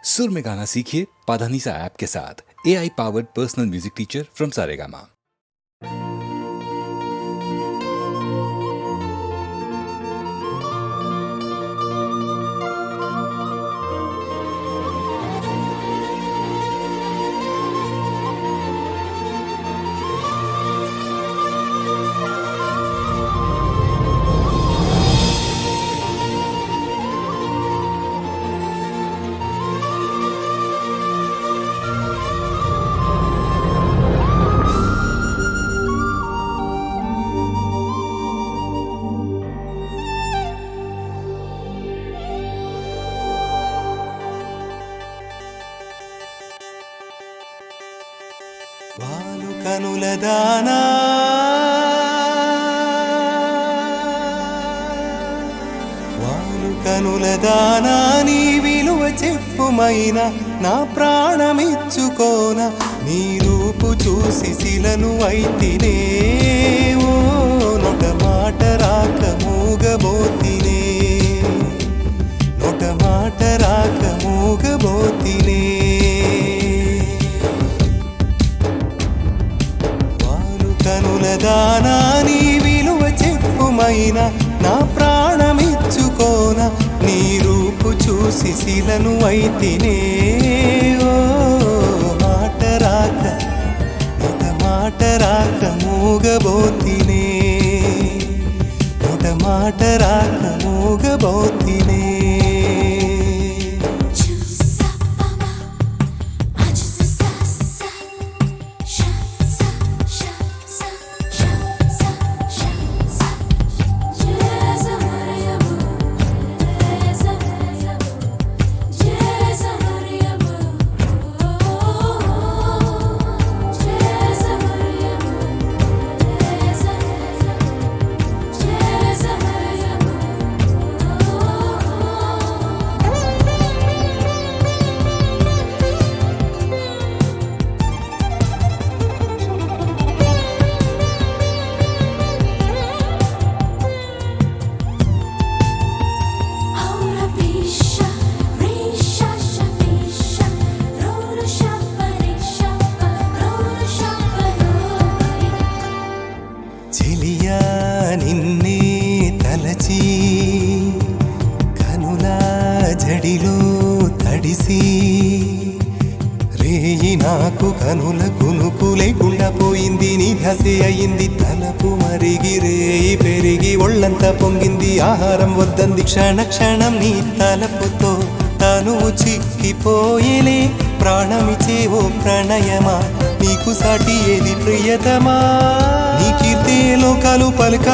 सुर में गाना सीखिए पाधानीसा ऐप के साथ। AI powered personal music teacher from Saregama. వాలు కనుల దానా వాలు కనుల దానా నీ విలువ చెప్పుమైనా నా ప్రాణమిచ్చుకోన నీ రూపు చూసి శిలను అయితినే ఓ నొట మాట రాక మూగబోతినే నొట మాట రాక మూగబోతినే కనుల దానా నీ విలువ చెప్పుమైనా నా ప్రాణమిచ్చుకోన నీ రూపు చూసి శిలను అయితినే ఓ మాట రాక నొట మాట రాక మూగబోతినే నొట మాట రాక మూగబోతినే చెలియా నిన్నే తలచి కనుల జడిలో తడిసి రేయి నాకు కనుల కునుకు లేకుండా పోయింది నీ ధ్యాసే అయింది తలపు మరిగి రేయి పెరిగి ఒళ్ళంతా పొంగింది ఆహారం వద్దంది క్షణ క్షణం నీ తలపుతో తను చిక్కిపోయేలే ప్రాణమిచే ఓ ప్రణయమా నీకు సాటి ఏది ప్రియతమా నీ కీర్తే లోకాలు పలక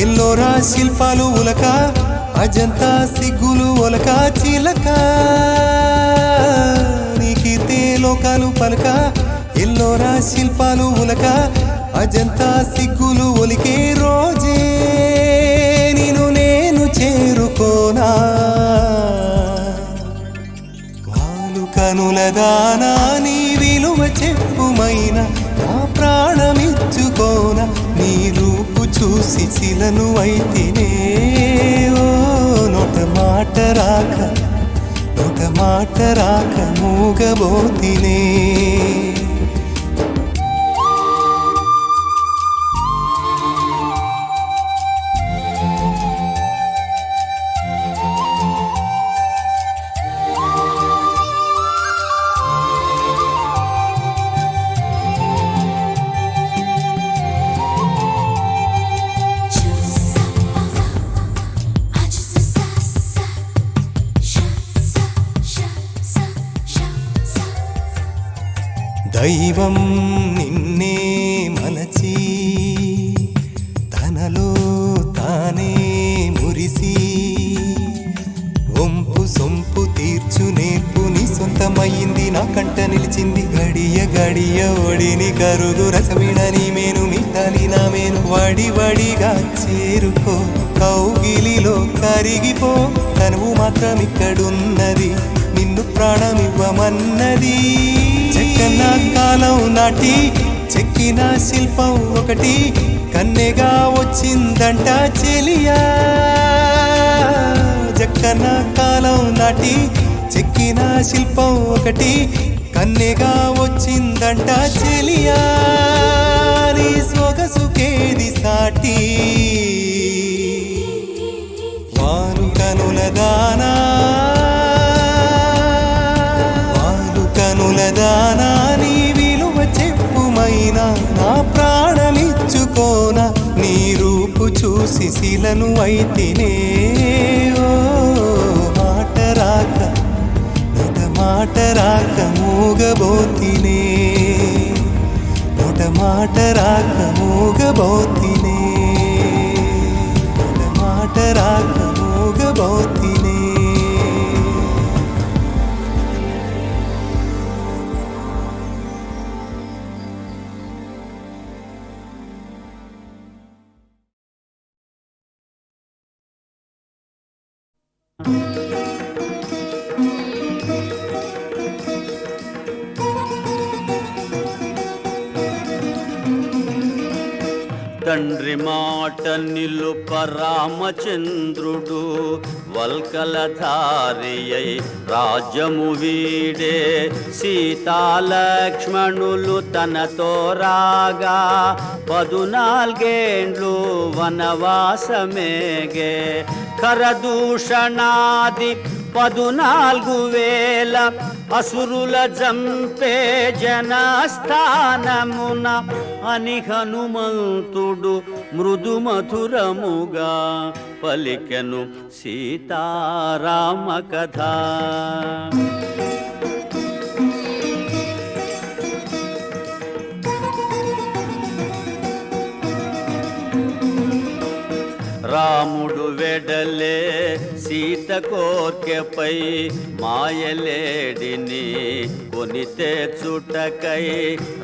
ఎల్లోరా శిల్పాలు ఉలక అజంతా సిగ్గులు ఒలక చిలక నీ కీర్తే లోకాలు పలక ఎల్లోరా శిల్పాలు ఉలక అజంతా సిగ్గులు ఒలికే రోజే నిన్ను నేను చేరుకోనా వాలు కనుల దానా నీ విలువ చెప్పుమైనా నా ప్రాణమిచ్చుకోన నీ రూపు చూసి శిలను అయితినే ఓ నొట మాట రాక నొట మాట రాక మూగబోతినే దైవం నిన్నే మలచి తనలో తానే మురిసి వంపు సొంపు తీర్చు నేర్పు నీ సొంతమయ్యింది నా కంట నిలిచింది గడియ గడియ ఒడిని కరుగు రసవిణ నీ మేను మిట్టాలి నా మేను వడి వడిగా చేరుకో కౌగిలిలో కరిగిపో తనువు మాత్రం ఇక్కడున్నది నిన్ను ప్రాణమివ్వమన్నది చెక్కన కాలం నాటి చెక్కిన శిల్పం ఒకటి కన్నెగా వచ్చిందంట చెలియా జక్కన కాలం నాటి చెక్కిన శిల్పం ఒకటి కన్నెగా వచ్చిందంట చెలియా నీ సొగసుకేది సాటి వాలు కనుల దానా నీ విలువ చెప్పుమైనా నా ప్రాణమిచ్చుకోనా నీ రూపు చూసి శిలను అయితేనే ఓ మాట రాక మాట రాక మూగబోతినే మాట రాక మూగబోతినే మాట రాక మూగబోతినే తండ్రి మాట నిలుప రామచంద్రుడు వల్కలధారియై రాజ్యము వీడే సీతాలక్ష్మణులు తనతో రాగా 14 వనవాసమేగే కరదూషణాది 14,000 అసురుల జంపే జనస్థానమున అని హనుమంతుడు మృదు మధురముగా పలికెను సీతారామ కథ. రాముడు వెడలే సీత కోర్కెపై మాయలేడిని కొని తెచ్చుటకై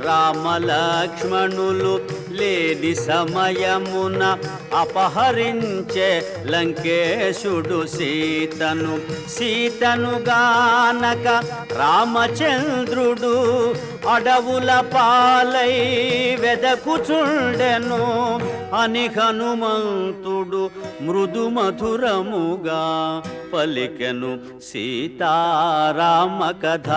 రామలక్ష్మణులు లేని సమయమున అపహరించే లంకేశుడు సీతను గానక రామచంద్రుడు అడవుల పాలై వెదకుచుండెను అని హనుమంతుడు మృదు మధురముగా పలికెను సీతారామ కథ.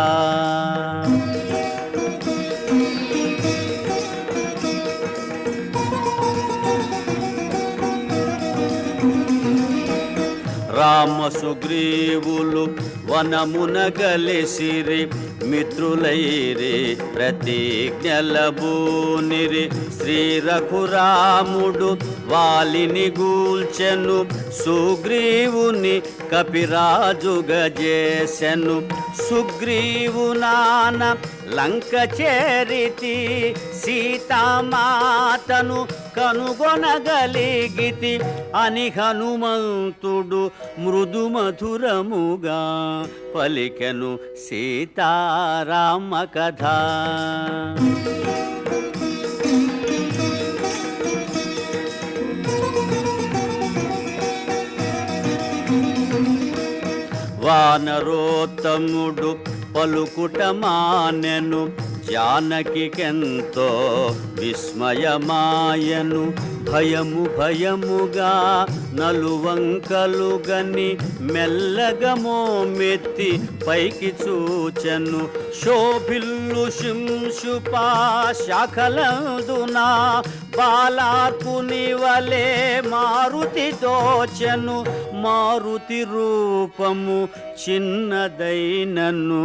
రామ సుగ్రీవులు వనమున గలిసిరి మిత్రులైరి ప్రతిజ్ఞలబూనిరి శ్రీ రఘురాముడు వాలిని గూల్చెను సుగ్రీవుని కపిరాజుగా చేసెను సుగ్రీవు నాన లంక చేరితి సీతామాతను కనుగొనగలిగితి అని హనుమంతుడు మృదు మధురముగా పలికెను సీతారామ కథ. వానరోత్తముడు పలుకుట మానెను జానకికెంతో విస్మయమాయను భయముగా నలువంకలుగని మెల్లగమో మెత్తి పైకి చూచెను శోభిల్లు శింశుపా శాఖలందునా బాలార్కుని వలె మారుతి దోచెను మారుతి రూపము చిన్నదైనను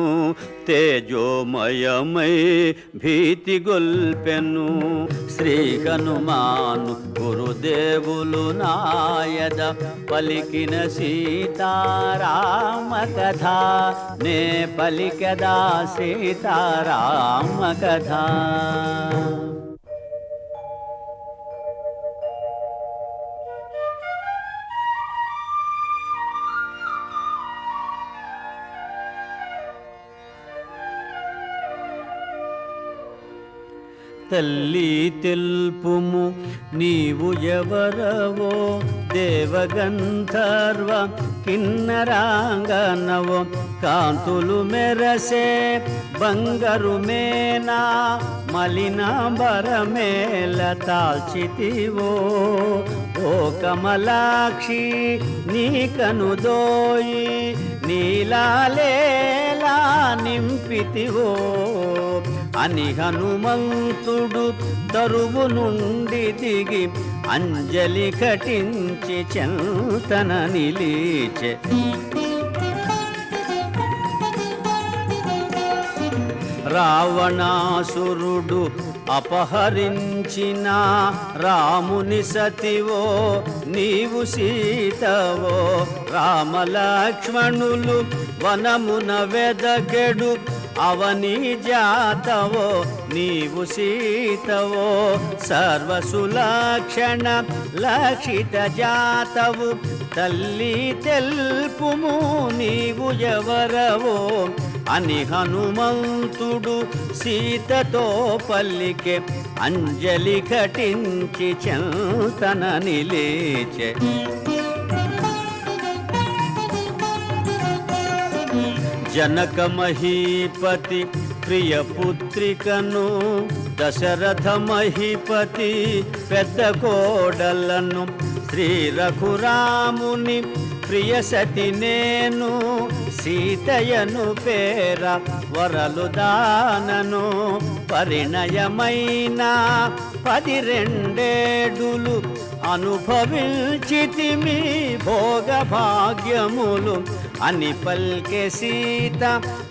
తేజోమయమై భీతి గొల్పెను శ్రీ హనుమాను గురుదేవులు నాయద పలికిన సీతారామ కథ నే పలికదా సీతారామ కథ. తల్లి తెలుపుము నీవు ఎవరవో, దేవగంధర్వ కిన్నరాంగనవో, కాంతులు మెరసే బంగారు మేనా మలినాంబరమేల తాల్చితివో. ఓ కమలాక్షి నీ కనుదోయి నీలాలేలా నింపితివో అని హనుమంతుడు తరువు నుండి దిగి అంజలి ఘటించి చెంతన నిలిచె. రావణాసురుడు అపహరించిన రాముని సతివో నీవు సీతవో, రామలక్ష్మణులు వనమున వెదకెడు అవని జాతవో నీవు సీతవో, సర్వసులక్షణ లక్షిత జాతవు తల్లి తెల్పుము నీవు ఎవరవో అని హనుమంతుడు సీతతో పల్లికే అంజలి ఘటించి చెంతన నిలిచె. జనక మహీపతి ప్రియపుత్రికను, దశరథ మహీపతి పెద్ద కోడలను, శ్రీ రఘురాముని ప్రియసతి నేను, సీతయను పేర వరలు దానను, పరిణయమైన 12 అనుభవించితిమి భోగ భాగ్యములు అని పల్కె సీత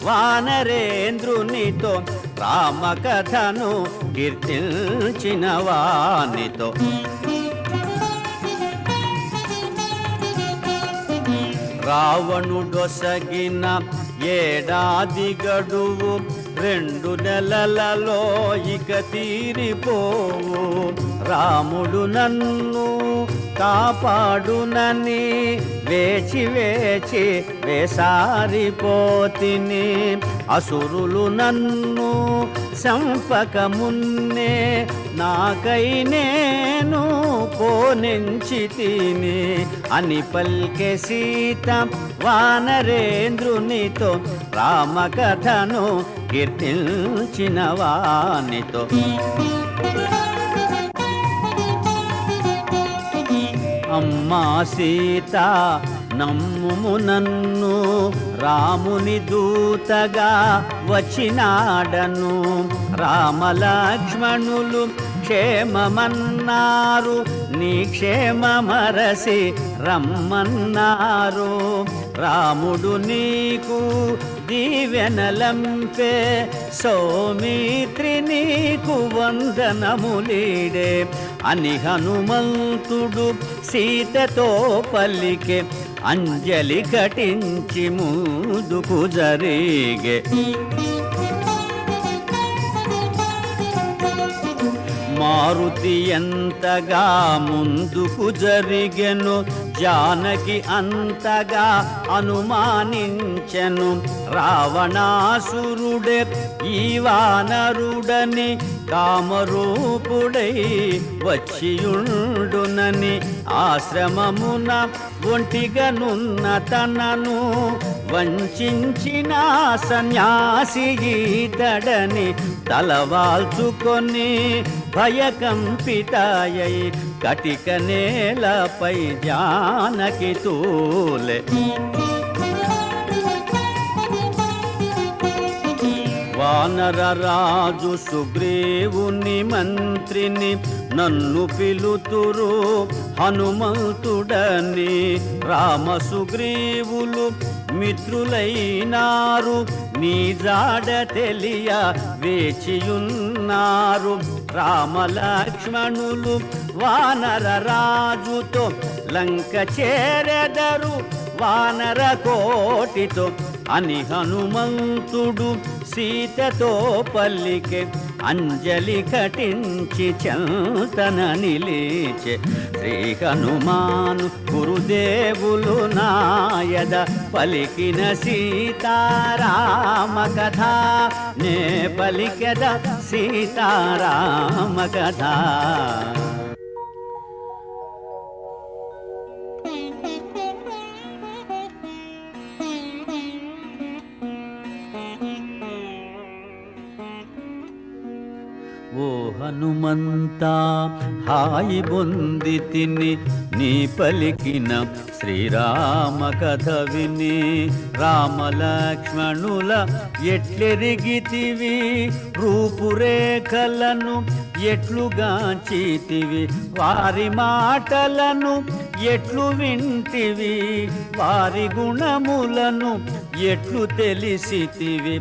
వానరేంద్రునితో, రామకథను కీర్తించిన వానితో. రావణుడొసగిన ఏడాది గడువు 2 నెలలలో ఇక తీరిపోవు, రాముడు నన్ను కాపాడునని వేచి వేచి వేసారిపోతిని. అసురులు నన్ను సంపక మున్నే నాకై నేను కోనించి తిని అని పల్కె సీత వానరేంద్రునితో, రామకథను కీర్తించిన వానితో. అమ్మా సీత నమ్ముము నన్ను, రాముని దూతగా వచ్చినాడను, రామలక్ష్మణులు క్షేమమన్నారు, నీ క్షేమమరసి రమ్మన్నారు. రాముడు నీకు దీవెనలంపే, సౌమిత్రి నీకు వందనములీడే అని హనుమంతుడు సీతతో పల్లికే అంజలి ఘటించి ముందుకు జరిగే. మారుతి ఎంతగా ముందుకు జరిగెను, జానకి అంతగా అనుమానించెను. రావణాసురుడే ఈ వానరుడని కామరూపుడై వచ్చియుండునని, ఆశ్రమమున ఒంటిగనున్న తనను వంచిన సన్యాసి ఈతడని తలవాల్చుకొని భయకంపితాయై కటిక నేలపై జానకి తూలె. వానరరాజు సుగ్రీవుని మంత్రిని నన్ను పిలుతురు హనుమంతుడని, రామ సుగ్రీవులు మిత్రులైనారు, నీ జాడ తెలియ వేచియున్నారు. రామలక్ష్మణులు వానర రాజుతో లంక చేరెదరు వానర కోటితో అని హనుమంతుడు సీతతో పల్లికే అంజలి ఘటించి చెంతన నిలిచే శ్రీ హనుమాను గురుదేవులు నాయద పలికిన సీతారామ కథ నే పలికెద సీతారామ కథ. ఓ హనుమంత హాయి బొంది తిని నీ పలికిన శ్రీరామ కథ విని రామలక్ష్మణుల ఎట్లెరిగితివి రూపురేఖలను ఎట్లుగాంచితివి వారి మాటలను ఎట్లు వింటివి వారి గుణములను ఎట్లు తెలిసితివి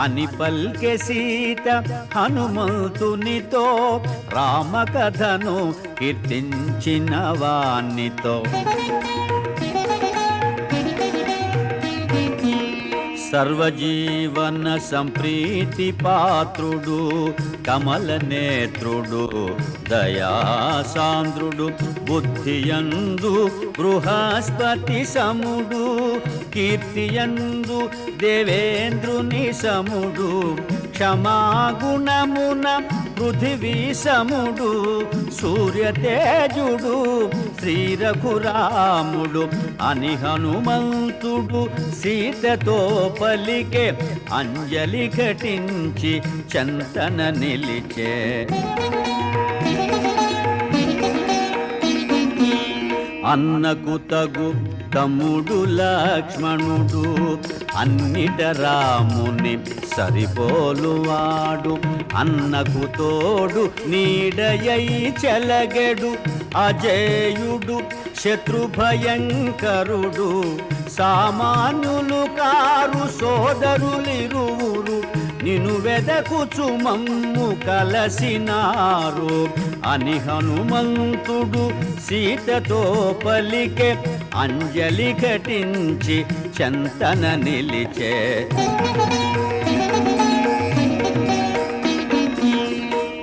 అని పల్కె సీత హనుమంతునితో రామకథను కీర్తించిన వానితో. సర్వజీవన సంప్రీతి పాత్రుడు కమల నేత్రుడు దయాసాంద్రుడు బుద్ధియందు బృహస్పతి సముడు కీర్తియందు దేవేంద్రుని సముడు క్షమాగుణమున పృథివీ సముడు సూర్యతేజుడు శ్రీ రఘురాముడు అని హనుమంతుడు సీతతో పలికే అంజలి ఘటించి చంతన నిలిచే. అన్నకు తగు తమ్ముడు లక్ష్మణుడు అన్నిట రాముని సరిపోలువాడు అన్నకు తోడు నీడయై చెలగెడు అజేయుడు శత్రుభయంకరుడు సామాన్యులు కారు సోదరులిరువురు నిను వెదకుచు మమ్ము కలసినారు అని హనుమంతుడు సీతతో పలికే అంజలి ఘటించి చంతన నిలిచే.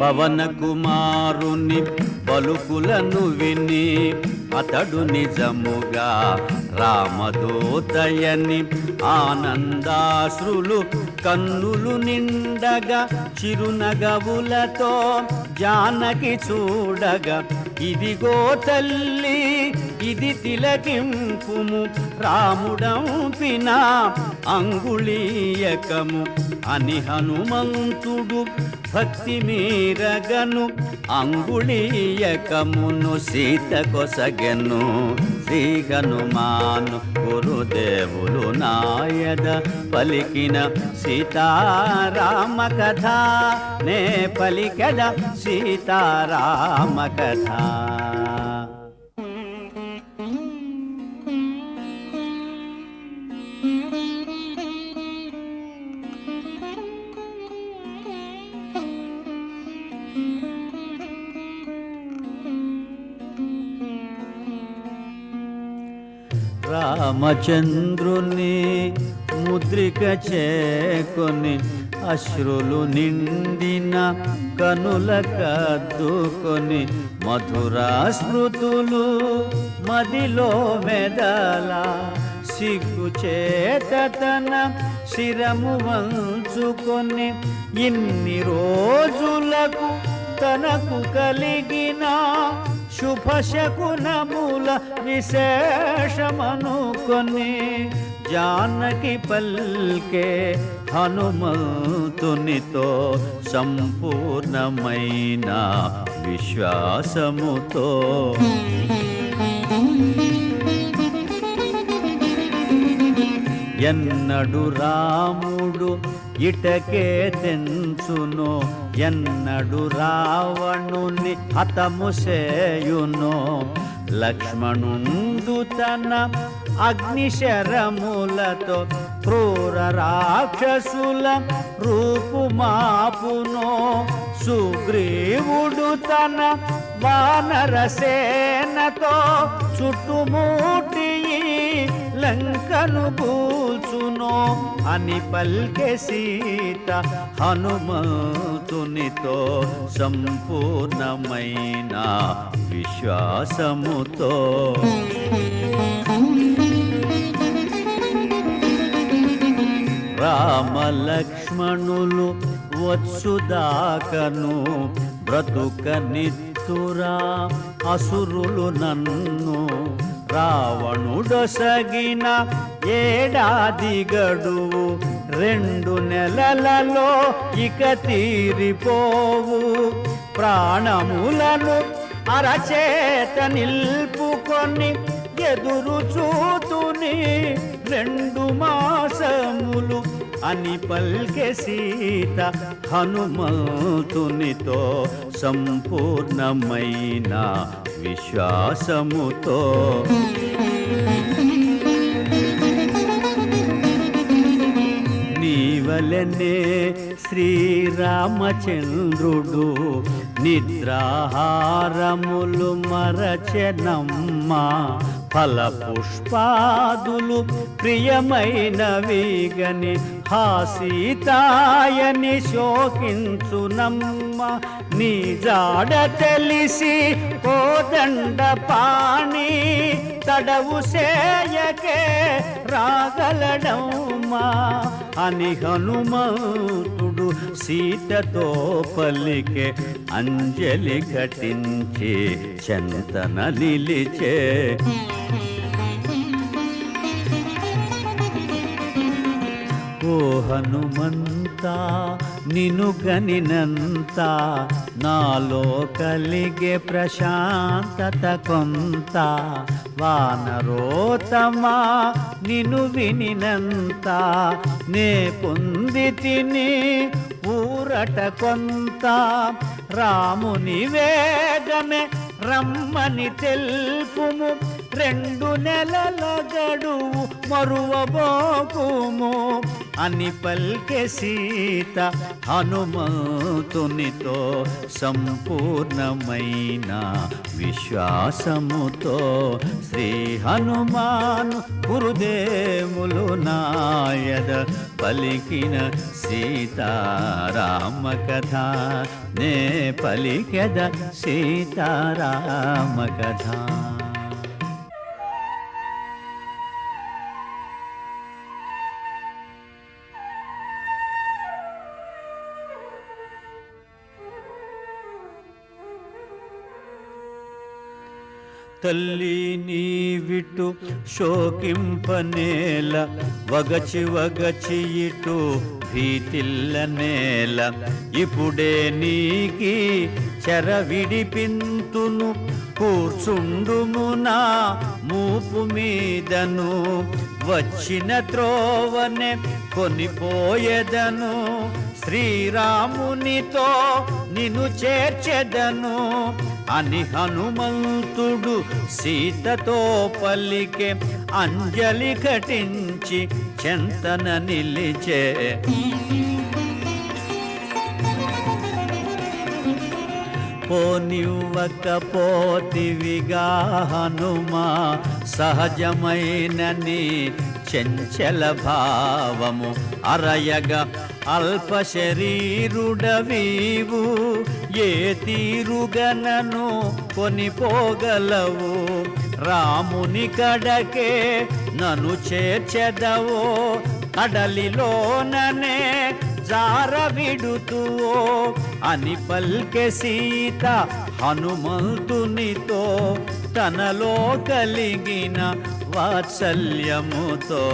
పవన కుమారుని పలుకులను విని అతడు నిజముగా రామదూతయని ఆనందాశ్రులు కన్నులు నిండగా చిరునగవులతో జానకి చూడగా ఇదిగో తల్లి ఇది తిలకింపుము రాముడంపిన అంగుళీయకము అని హనుమంతుడు భక్తి మీరగను అంగుళీయకమును సీత కొసగెను. శ్రీ హనుమాను గురుదేవులు నాయద పలికిన సీతారామ కథ నే పలికద సీతారామ కథ. రామచంద్రుని ముద్రిక చేకొని అశ్రులు నిండిన కనుల కద్దుకొని మధురా స్మృతులు మదిలో మెదల సిగ్గు చేత తన శిరము వంచుకొని ఇన్ని రోజులకు తనకు కలిగిన శుభశకునముల విశేషమనుకొని జానకి పల్కే హనుమంతునితో సంపూర్ణమైన విశ్వాసముతో. ఎన్నడు రాముడు ఇటకే తెంచునో ఎన్నడు రావణుని హతము సేయునో లక్ష్మణుండు తన అగ్నిశరములతో క్రూర రాక్షసుల రూపుమాపునో సుగ్రీవుడు తన వానరసేనతో చుట్టుముట్టి లంకను కూల్చునో తెంచునో అని పల్కె సీత హనుమంతునితో సంపూర్ణమైన విశ్వాసముతో. రామలక్ష్మణులు వచ్చుదాకను బ్రతుకనిత్తురా అసురులు నన్ను. రావణుడొసగిన ఏడాది గడువు 2 నెలలలో ఇక తీరిపోవు. ప్రాణములను అరచేత నిల్పుకొని ఎదురు చూతుని 2 మాసములు అని పల్కె సీత హనుమంతునితో సంపూర్ణమైన విశ్వాసముతో. నీవలనే శ్రీరామచంద్రుడు నిద్రాహారములు మరచెనమ్మ. ఫల పుష్పాదులు ప్రియమైనవిగని హాసీతాయని శోకించునమ్మ. నీ జాడ తెలిసి కోదండ పాణి తడవు సేయకే రాగలడమ్మా అని హనుమంతుడు సీతతో పలికే. అంజలి ఘటించి చెంతన నిలిచే. ఓ హనుమంతా నిను గనినంత నాలో కలిగే ప్రశాంతత కొంత. వానరోతమా నిను వినినంత నే పొంది తిని ఊరట కొంత. రాముని వేగమే రమ్మని తెలుపుము 2 నెలల గడువు మరువబోకుము అని పల్కె సీత హనుమంతునితో సంపూర్ణమైన విశ్వాసముతో. శ్రీ హనుమాను గురుదేవులు నాయద పలికిన సీతారామ కథ నే పలికెద సీతారామ కథ. తల్లి నీవిటు శోకింపనేల వగచి వగచి ఇటు భీతిల్ల నేల. ఇప్పుడే నీకి చెర విడిపింతును కూర్చుండుమునా మూపు మీదను. వచ్చిన త్రోవనే కొనిపోయేదను శ్రీరామునితో నిన్ను చేర్చెదను అని హనుమంతుడు సీతతో పలికే. అంజలి ఘటించి చెంతన నిలిచే. పోనివ్వకపోతివిగా హనుమా సహజమైన నీ చంచల భావము అరయగా అల్ప శరీరుడవీవు. ఏ తీరుగనను కొనిపోగలవు రాముని కడకే నన్ను చేర్చెదవో. కడలిలోననే జార విడుతువో అని పల్కె సీత హనుమంతునితో తనలో కలిగిన వాత్సల్యముతో.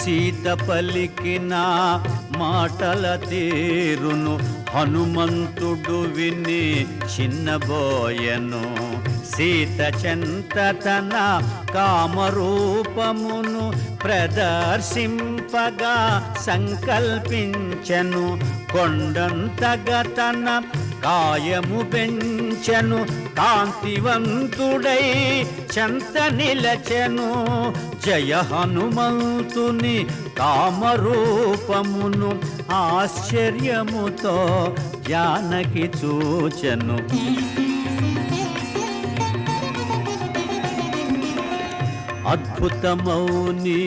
సీత పలికిన మాటల తీరును హనుమంతుడు విని చిన్నబోయెను. సీత చెంత తన కామరూపమును ప్రదర్శింపగా సంకల్పించెను. కొండంతగా తన కాయము పెంచెను. కాంతివంతుడై చెంత నిలచెను. జయ హనుమంతుని కామరూపమును ఆశ్చర్యముతో జానకి చూచెను. అద్భుతమౌని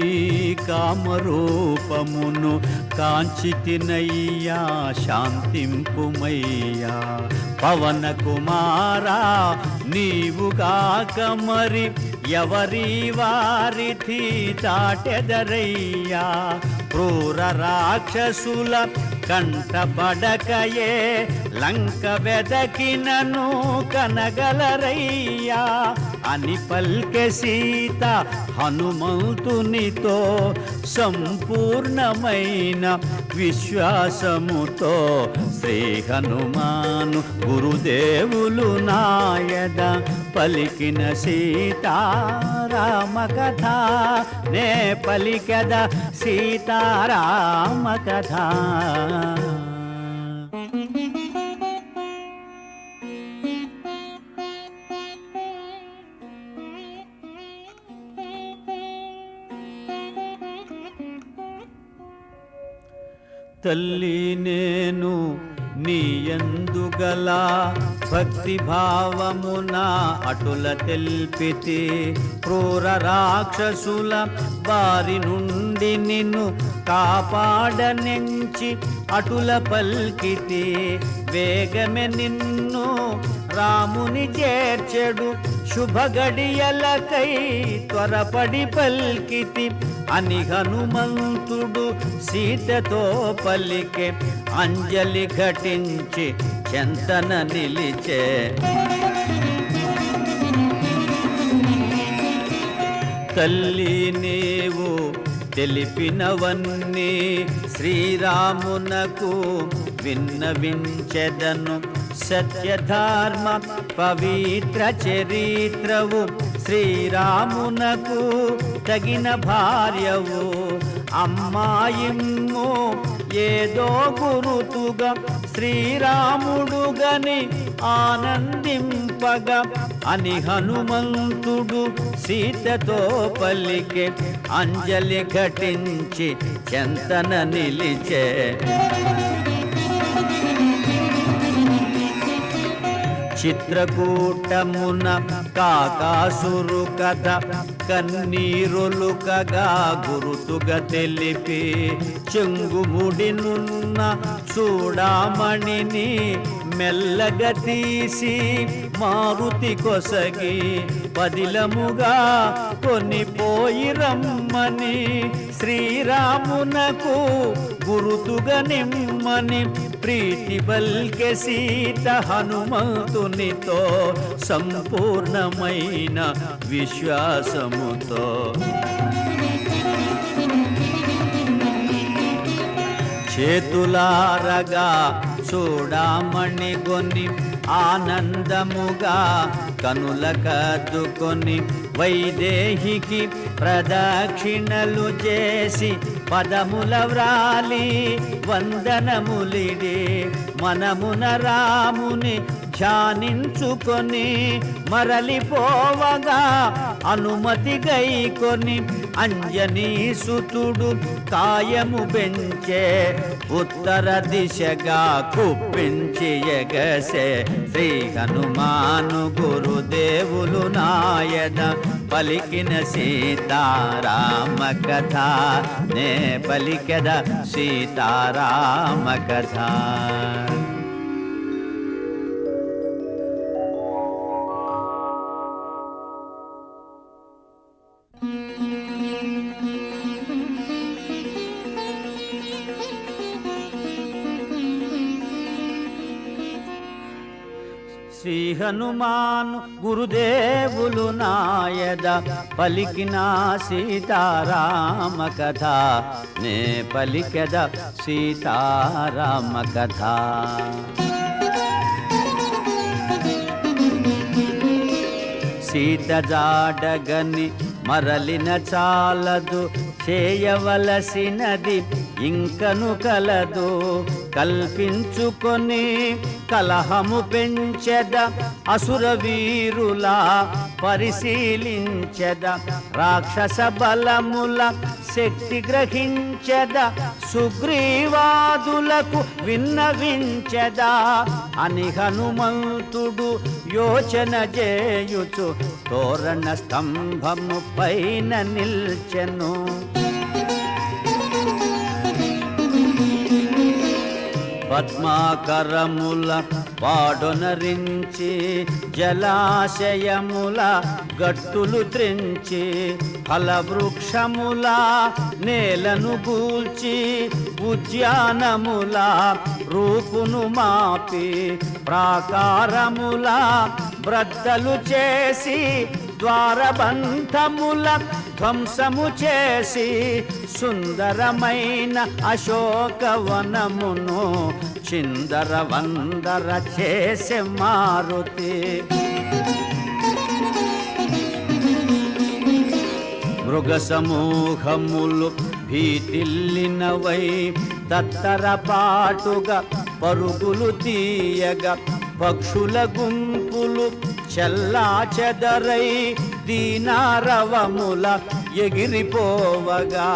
కామరూపమును కాంచితినయ్యా శాంతింపుమయ్యా. పవన కుమారా నీవుగాక మరి ఎవరి వారిథి దాటెదరయ్యా. క్రూర రాక్షసుల కంటపడకయే లంక వెదకినను కనగలరయ్యా అని పల్కె సీత హనుమంతునితో సంపూర్ణమైన విశ్వాసముతో. శ్రీ హనుమాను గురుదేవులు నాయద పలికిన సీతారామ కథ నే పలికద సీతారామ కథ. తల్లి నేను నీయందుగల భక్తి భావమున అటుల తెల్పితి. క్రూర రాక్షసుల బారి నుండి నిన్ను కాపాడనెంచి అటుల పల్కితి. వేగమే నిన్ను రాముని చేర్చెడు శుభగడియలకై త్వరపడి పల్కితి అని హనుమంతుడు సీతతో పలికే. అంజలి ఘటించి చెంతన నిలిచే. తల్లి నీవు తెలిపినవన్నీ శ్రీరామునకు విన్నవించెదను. సత్యధర్మ పవిత్ర చరిత్రవు శ్రీరామునకు తగిన భార్యవు. అమ్మాయిమ్ము ఏదో గురుతుగా శ్రీరాముడుగని ఆనందింపగా అని హనుమంతుడు సీతతో పలికే. అంజలి ఘటించి చెంతన నిలిచే. చిత్రకూటమున కాకాసురు కథ కన్నీరులుకగా గురుతుగా తెలిపి. చెంగుముడినున్న చూడామణిని మెల్లగా తీసి మారుతి కొసగి పదిలముగా కొనిపోయి రమ్మని శ్రీరామునకు గురుతుగా నిమ్మని ప్రీతి బల్కె సీత హనుమంతునితో సంపూర్ణమైన విశ్వాసముతో. చేతులారగా చూడామణి గొని ఆనందముగా కనుల కద్దుకొని వైదేహికి ప్రదక్షిణలు చేసి పదముల వ్రాలి వందనములిడి. మనమున రాముని ధ్యానించుకొని మరలిపోవగా అనుమతి గైకొని అంజనీ సుతుడు కాయము పెంచే. ఉత్తర దిశగా కుప్పించి ఎగసే. శ్రీ హనుమాను గురుదేవులు నాయన పలికిన సీతారామ కథ నే పలికద సీతారామ కథ. శ్రీ హనుమాను గురుదేవులు నాయద పలికిన సీతారామ కథ నే పలికద సీతారామ కథ. సీత జాడగని మరలిన చాలదు చేయవలసినది ఇంకను కలదు. కల్పించుకొని కలహము పెంచెద అసుర వీరుల పరిశీలించెద. రాక్షస బలముల శక్తి గ్రహించెద సుగ్రీవాదులకు విన్నవించెదా అని హనుమంతుడు యోచన చేయుచు తోరణ స్తంభము పైన నిల్చెను. పద్మాకరముల పాడొనరించి జలాశయముల గట్టులు త్రించి ఫలవృక్షముల నేలను గూల్చి ఉద్యానముల రూపును మాపి ప్రాకారముల బ్రద్దలు చేసి ద్వారబంధముల ధ్వంసము చేసి సుందరమైన అశోకవనమును చిందర వందర చేసే మారుతి. మృగ సమూహములు భీతిల్లినవై తత్తరపాటుగా పరుగులు తీయగా పక్షుల గుంపులు చెల్లా చెదరై దీనారవముల ఎగిరిపోవగా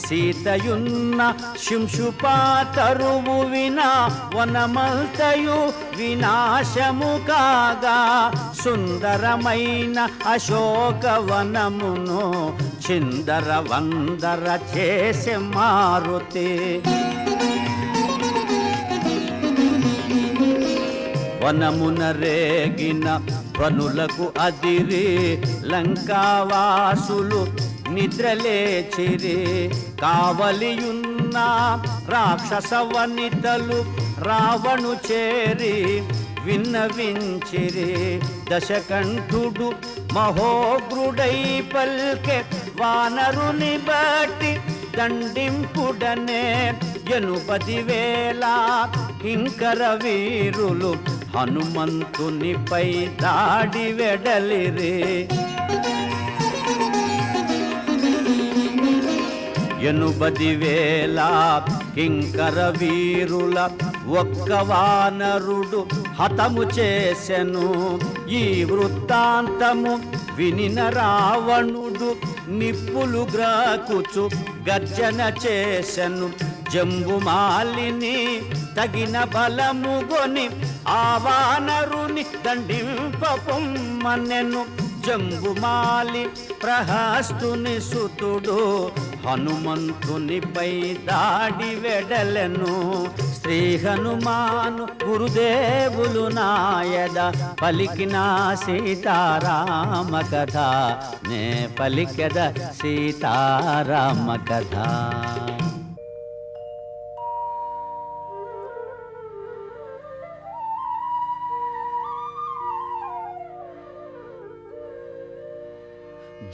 సీతయున్న శింశుపాతరువు వినా వనమంతయు వినాశము కాగా సుందరమైన అశోకవనమును చిందర వందర చేసే మారుతి. వనమున రేగిన వనులకు అదిరి లంకావాసులు నిద్రలేచిరి. కావలియున్న రాక్షస వనితలు రావణు చేరి విన్నవించిరి. దశకంఠుడు మహోగ్రుడై పల్కె వానరుని బట్టి దండింపుడనే 80,000 కింకర వీరులు హనుమంతునిపై దాడి వెడలిరి. 80,000 కింకర వీరుల ఒక్క వానరుడు హతము చేసెను. ఈ వృత్తాంతము వినిన రావణుడు నిప్పులు గ్రాకుచు గర్జన చేసెను. జంబుమాలిని తగిన బలముగొని ఆ వానరుని దండింపొమ్మనెను. జంబుమాలి ప్రహస్తుని సుతుడు హనుమంతునిపై దాడి వెడలెను. శ్రీ హనుమాను గురుదేవులు నాయద పలికిన సీతారామ కథ నే పలికెద సీతారామ కథ.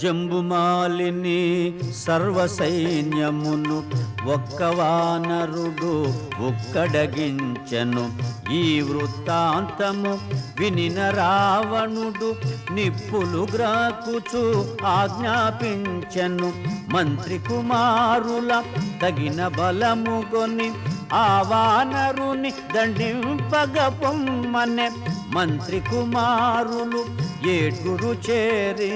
జంబుమాలిని సర్వసైన్యమును ఒక్క వానరుడు ఒక్కడగించెను. ఈ వృత్తాంతము వినిన రావణుడు నిప్పులు గ్రాకుచు ఆజ్ఞాపించెను. మంత్రి కుమారుల తగిన బలముగొని ఆ వానరుని దండింపగ పొమ్మనె. మంత్రి కుమారులు ఏడుగురు చేరి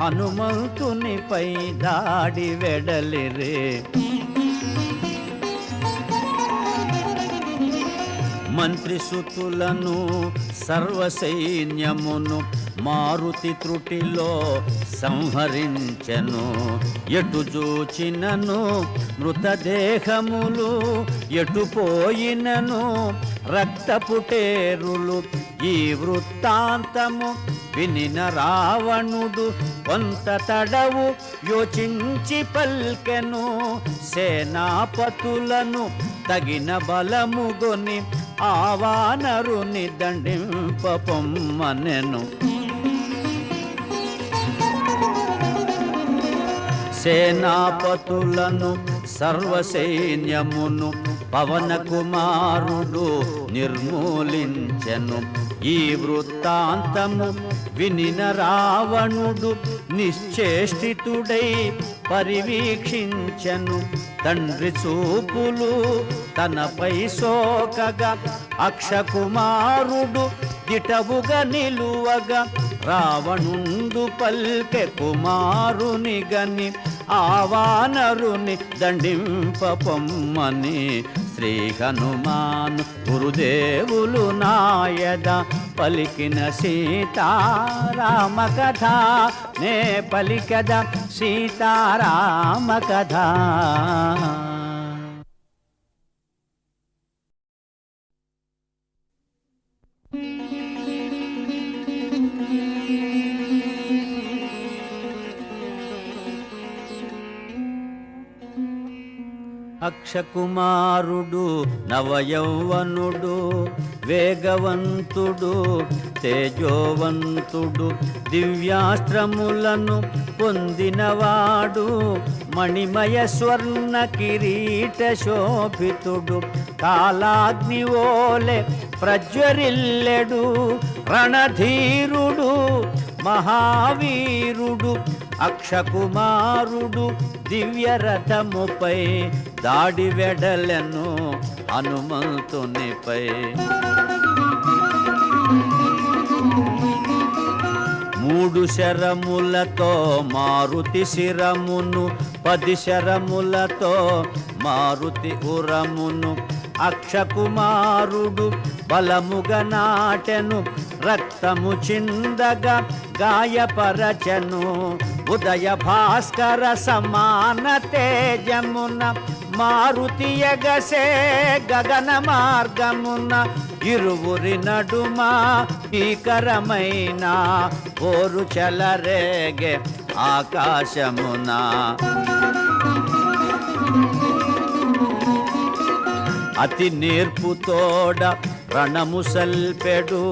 హనుమంతునిపై దాడి వెడలిరే. మంత్రి సుతులను సర్వసైన్యమును మారుతి త్రుటిలో సంహరించెను. ఎటు చూచినను మృతదేహములు ఎటు పోయినను రక్తపుటేరులు. ఈ వృత్తాంతము వినిన రావణుడు కొంత తడవు యోచించి పల్కెను. సేనాపతులను తగిన బలముగొని ఆ వానరుని దండింపొమ్మనెను. సేనాపతులను సర్వసైన్యమును పవన కుమారుడు నిర్మూలించెను. ఈ వృత్తాంతము వినిన రావణుడు నిశ్చేష్టితుడై పరివీక్షించెను. తండ్రి చూపులు తనపై సోకగా అక్షకుమారుడు దిటవుగా నిలువగా రావణుండు పల్కె కుమారుని గని ఆ వానరుని దండింప పొమ్మని శ్రీ హనుమాను గురుదేవులు నాయద పలికిన సీతారామ కథ నే పలికద సీతారామ కథ. అక్షకుమారుడు నవయౌవనుడు వేగవంతుడు తేజోవంతుడు దివ్యాస్త్రములను పొందినవాడు మణిమయ స్వర్ణ కిరీట శోభితుడు కాలాగ్ని ఓలె ప్రజ్వరిల్లెడు రణధీరుడు మహావీరుడు అక్షకుమారుడు దివ్యరథముపై దాడి వెడలను హనుమంతునిపై. 3 శరములతో మారుతి శిరమును 10 శరములతో మారుతి ఉరమును అక్షకుమారుడు బలముగ నాటెను రక్తము చిందగా గాయపరచను ఉదయ భాస్కర సమాన తేజమున మారుతి ఎగసే గగన మార్గమున ఇరువురి నడుమ భీకరమైన ఓరు చలరేగే ఆకాశమున. అతి నేర్పుతోడ రణము సల్పెడు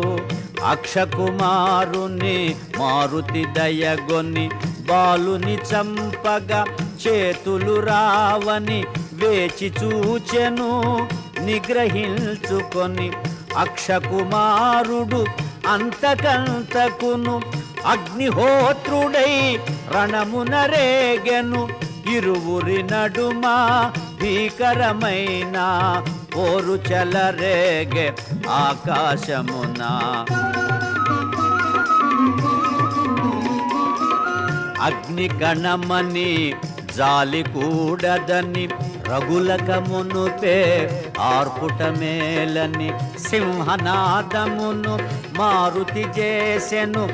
అక్షకుమారుని మారుతి దయగొని బాలుని చంపగా చేతులు రావని వేచి చూచెను నిగ్రహించుకొని అక్షకుమారుడు అంతకంతకును అగ్నిహోత్రుడై రణమున రేగెను ఇరువురి నడుమ భీకరమైన ఓరు చలరేగే ఆకాశమున. అగ్ని కణమని జాలి కూడదని రఘులకమునుపే ఆర్పుట మేలని సింహనాదమును మారుతి చేసెను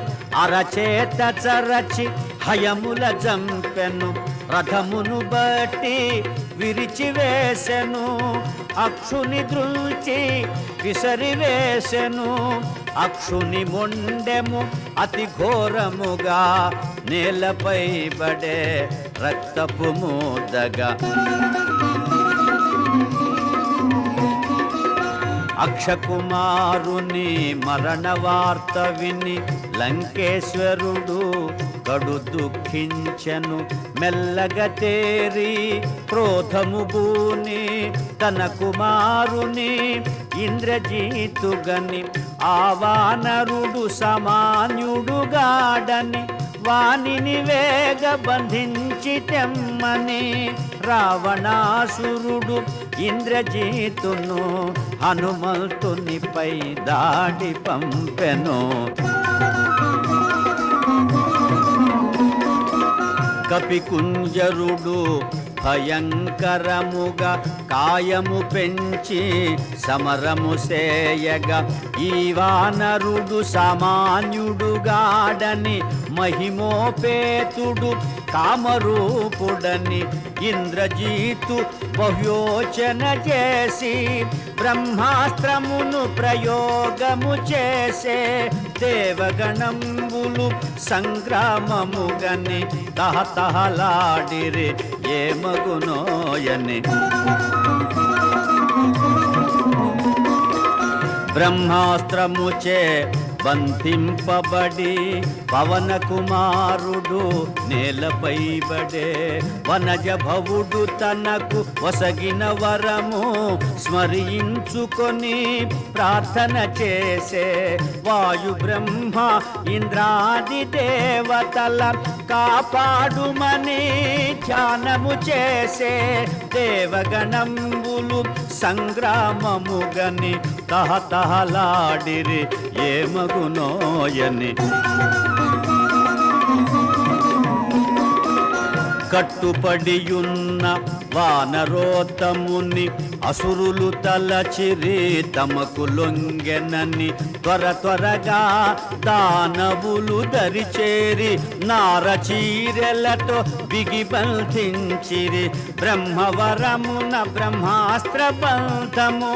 అరచేత చరచి హయముల జంపెను రథమును బట్టి విరిచివేసెను అక్షుని దృంచి విసరివేసెను అక్షుని మొండెము అతి ఘోరముగా నేలపై పడే రక్తపు మూదగా. అక్షకుమారుని మరణ వార్త విని లంకేశ్వరుడు కడు దుఃఖించెను మెల్లగా తేరి క్రోధము బూని తన కుమారుని ఇంద్రజీతుగని ఆ వానరుడు సామాన్యుడుగాడని వానిని వేగ బంధించి తెమ్మని రావణాసురుడు ఇంద్రజీతును హనుమంతునిపై దాడి పంపెను. కపికుంజరుడు భయంకరముగా కాయము పెంచి సమరము సేయగా ఈ వానరుడు సామాన్యుడుగాడని మహిమోపేతుడు కామరూపుడని ఇంద్రజీతు బహుయోచన చేసి బ్రహ్మాస్త్రమును ప్రయోగము చేసే దేవగణంబులు సంగ్రామముగని తహతహలాడిరి ఏమగునోయని. బ్రహ్మాస్త్రముచే బంధింపబడి పవన కుమారుడు నేలపై బడే వనజ భవుడు తనకు వసగిన వరము స్మరించుకొని ప్రార్థన చేసే వాయు బ్రహ్మ ఇంద్రాది దేవతల కాపాడుమని ధ్యానము చేసే దేవగణంబులు సంగ్రామముగని తహతహలాడిరి ఏమగునోయని. కట్టుపడియున్న వానరోత్తముని అసురులు తలచిరి తమకు లొంగెనని త్వరగా దానవులు దరిచేరి నారచీరెలతో బిగిబంధించిరి. బ్రహ్మవరమున బ్రహ్మాస్త్ర బంధము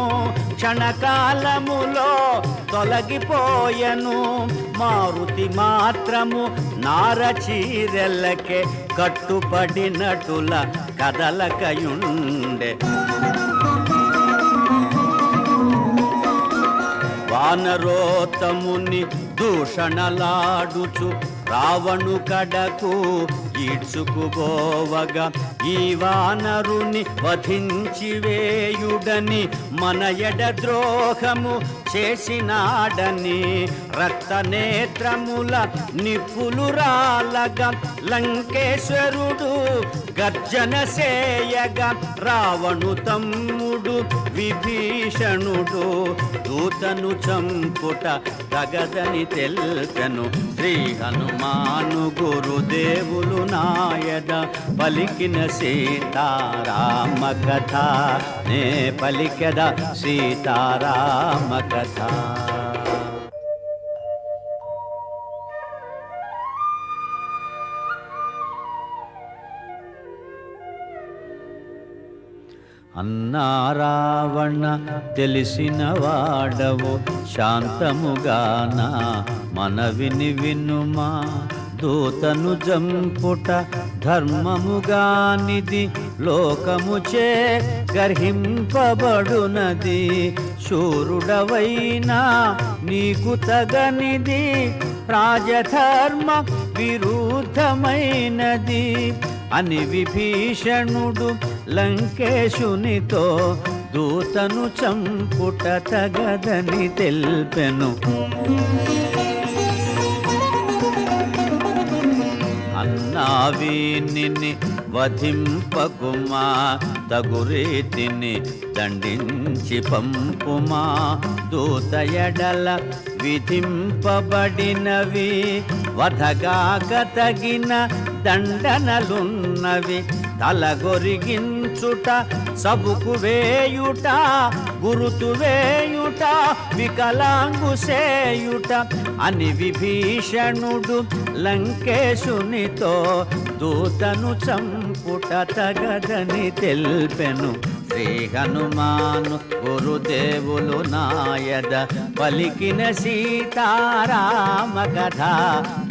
క్షణకాలములో తొలగిపోయెను. మారుతి మాత్రము నారచీరెలకే కట్టుపడినటుల కదలకయుండె. వానరోత్తముని దూషణలాడుచు రావణు కడకు ఈడ్చుకుపోవగా ఈ వానరుని వధించి వేయుడని మన ఎడ ద్రోహము చేసినాడని రక్తనేత్రముల నిప్పులు రాలగా లంకేశ్వరుడు గర్జన సేయగా రావణు తమ్ముడు విభీషణుడు దూతను చంపుట తగదని తెల్పెను. శ్రీ హనుమాను గురుదేవులు నాయద పలికిన సీతారామ కథ నే పలికెద సీతారామ కథ. అన్నా రావణ తెలిసిన వాడవు శాంతముగాన మనవిని వినుమా. దూతను జంపుట ధర్మముగానిది లోకముచే గర్హింపబడునది. శూరుడవైనా నీకు తగనిది రాజధర్మ విరుద్ధమైనది అని విభీషణుడు లంకేశునితో దూతను చంపుట తగదని తెల్పెను. అన్నావీనిని వధింపకుమా తగురీతిని దండించి పంపుమా. దూత ఎడల విధింపబడినవి వధగాక తగిన దండనలున్నవి. తలగొరిగించుట సబుకు వేయుట గురుతు వేయుట వికలాంగు సేయుట అని విభీషణుడు లంకేశునితో దూతను చంపుట తగదని తెల్పెను. శ్రీ హనుమాను గురుదేవులు నాయద పలికిన సీతారామ కథ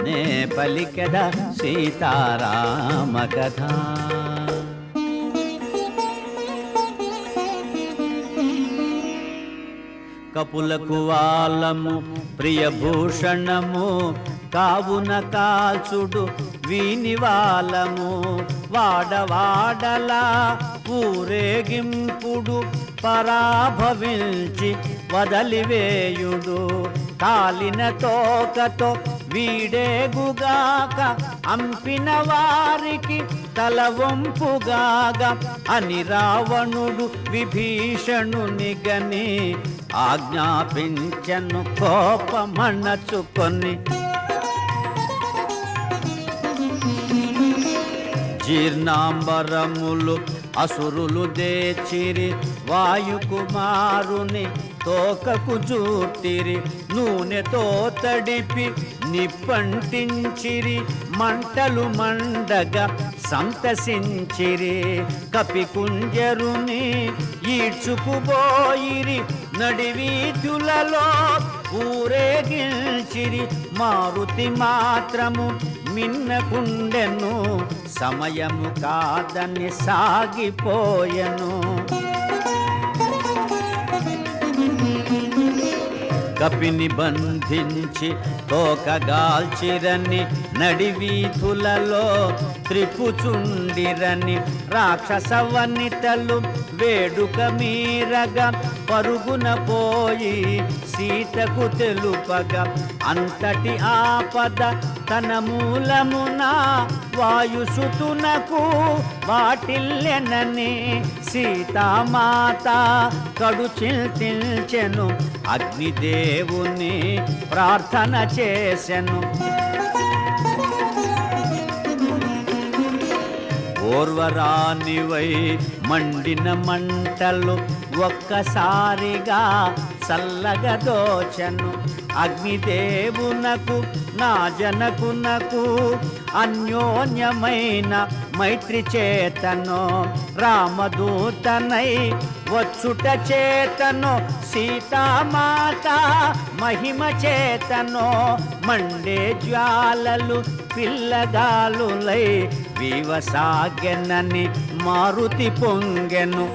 నే పలికెద సీతారామ కథ. కపులకు వాలము ప్రియభూషణము కావున కాల్చుడు వీనివాలము. వాడవాడలా ఊరేగింపుడు పరాభవించి వదలివేయుడు. కాలిన తోకతో వీడేగుగాక అంపిన వారికి తల వంపుగాగా అని రావణుడు విభీషణుని గని ఆజ్ఞాపించను కోపమణచుకొని. జీర్ణాంబరములు అసురులు దేచిరి వాయుకుమారుని తోకకు జూటిరి. నూనెతో తడిపి నిప్పంటించిరి మంటలు మండగా సంతసించిరి. కపికుంజరుని ఈడ్చుకుపోయిరి నడివీధులలో ఊరేగించిరి. మారుతి మాత్రము మిన్నకుండెను సమయము కాదని సాగిపోయెను. కపిని బంధించి తోకగాల్చిరని నడివీధులలో త్రిపుచుండిరని రాక్షస వనితలు వేడుక మీరగా పరుగున పోయి సీతకు తెలుపగా అంతటి ఆపద తన మూలమున వాయుసుతునకు వాటిల్లెనని సీతామాత కడు చింతించెను అగ్నిదేవుని ప్రార్థన చేసెను. ఓర్వరానివై మండిన మంటలు ఒక్కసారిగా చల్లగా దోచెను. అగ్నిదేవునకు నా జనకునకు అన్యోన్యమైన మైత్రి చేతను రామదూతనై వచ్చుట చేతను సీతామాత మహిమ చేతను మండే జ్వాలలు పిల్లగాలులై వివసాగెనని మారుతి పొంగెను.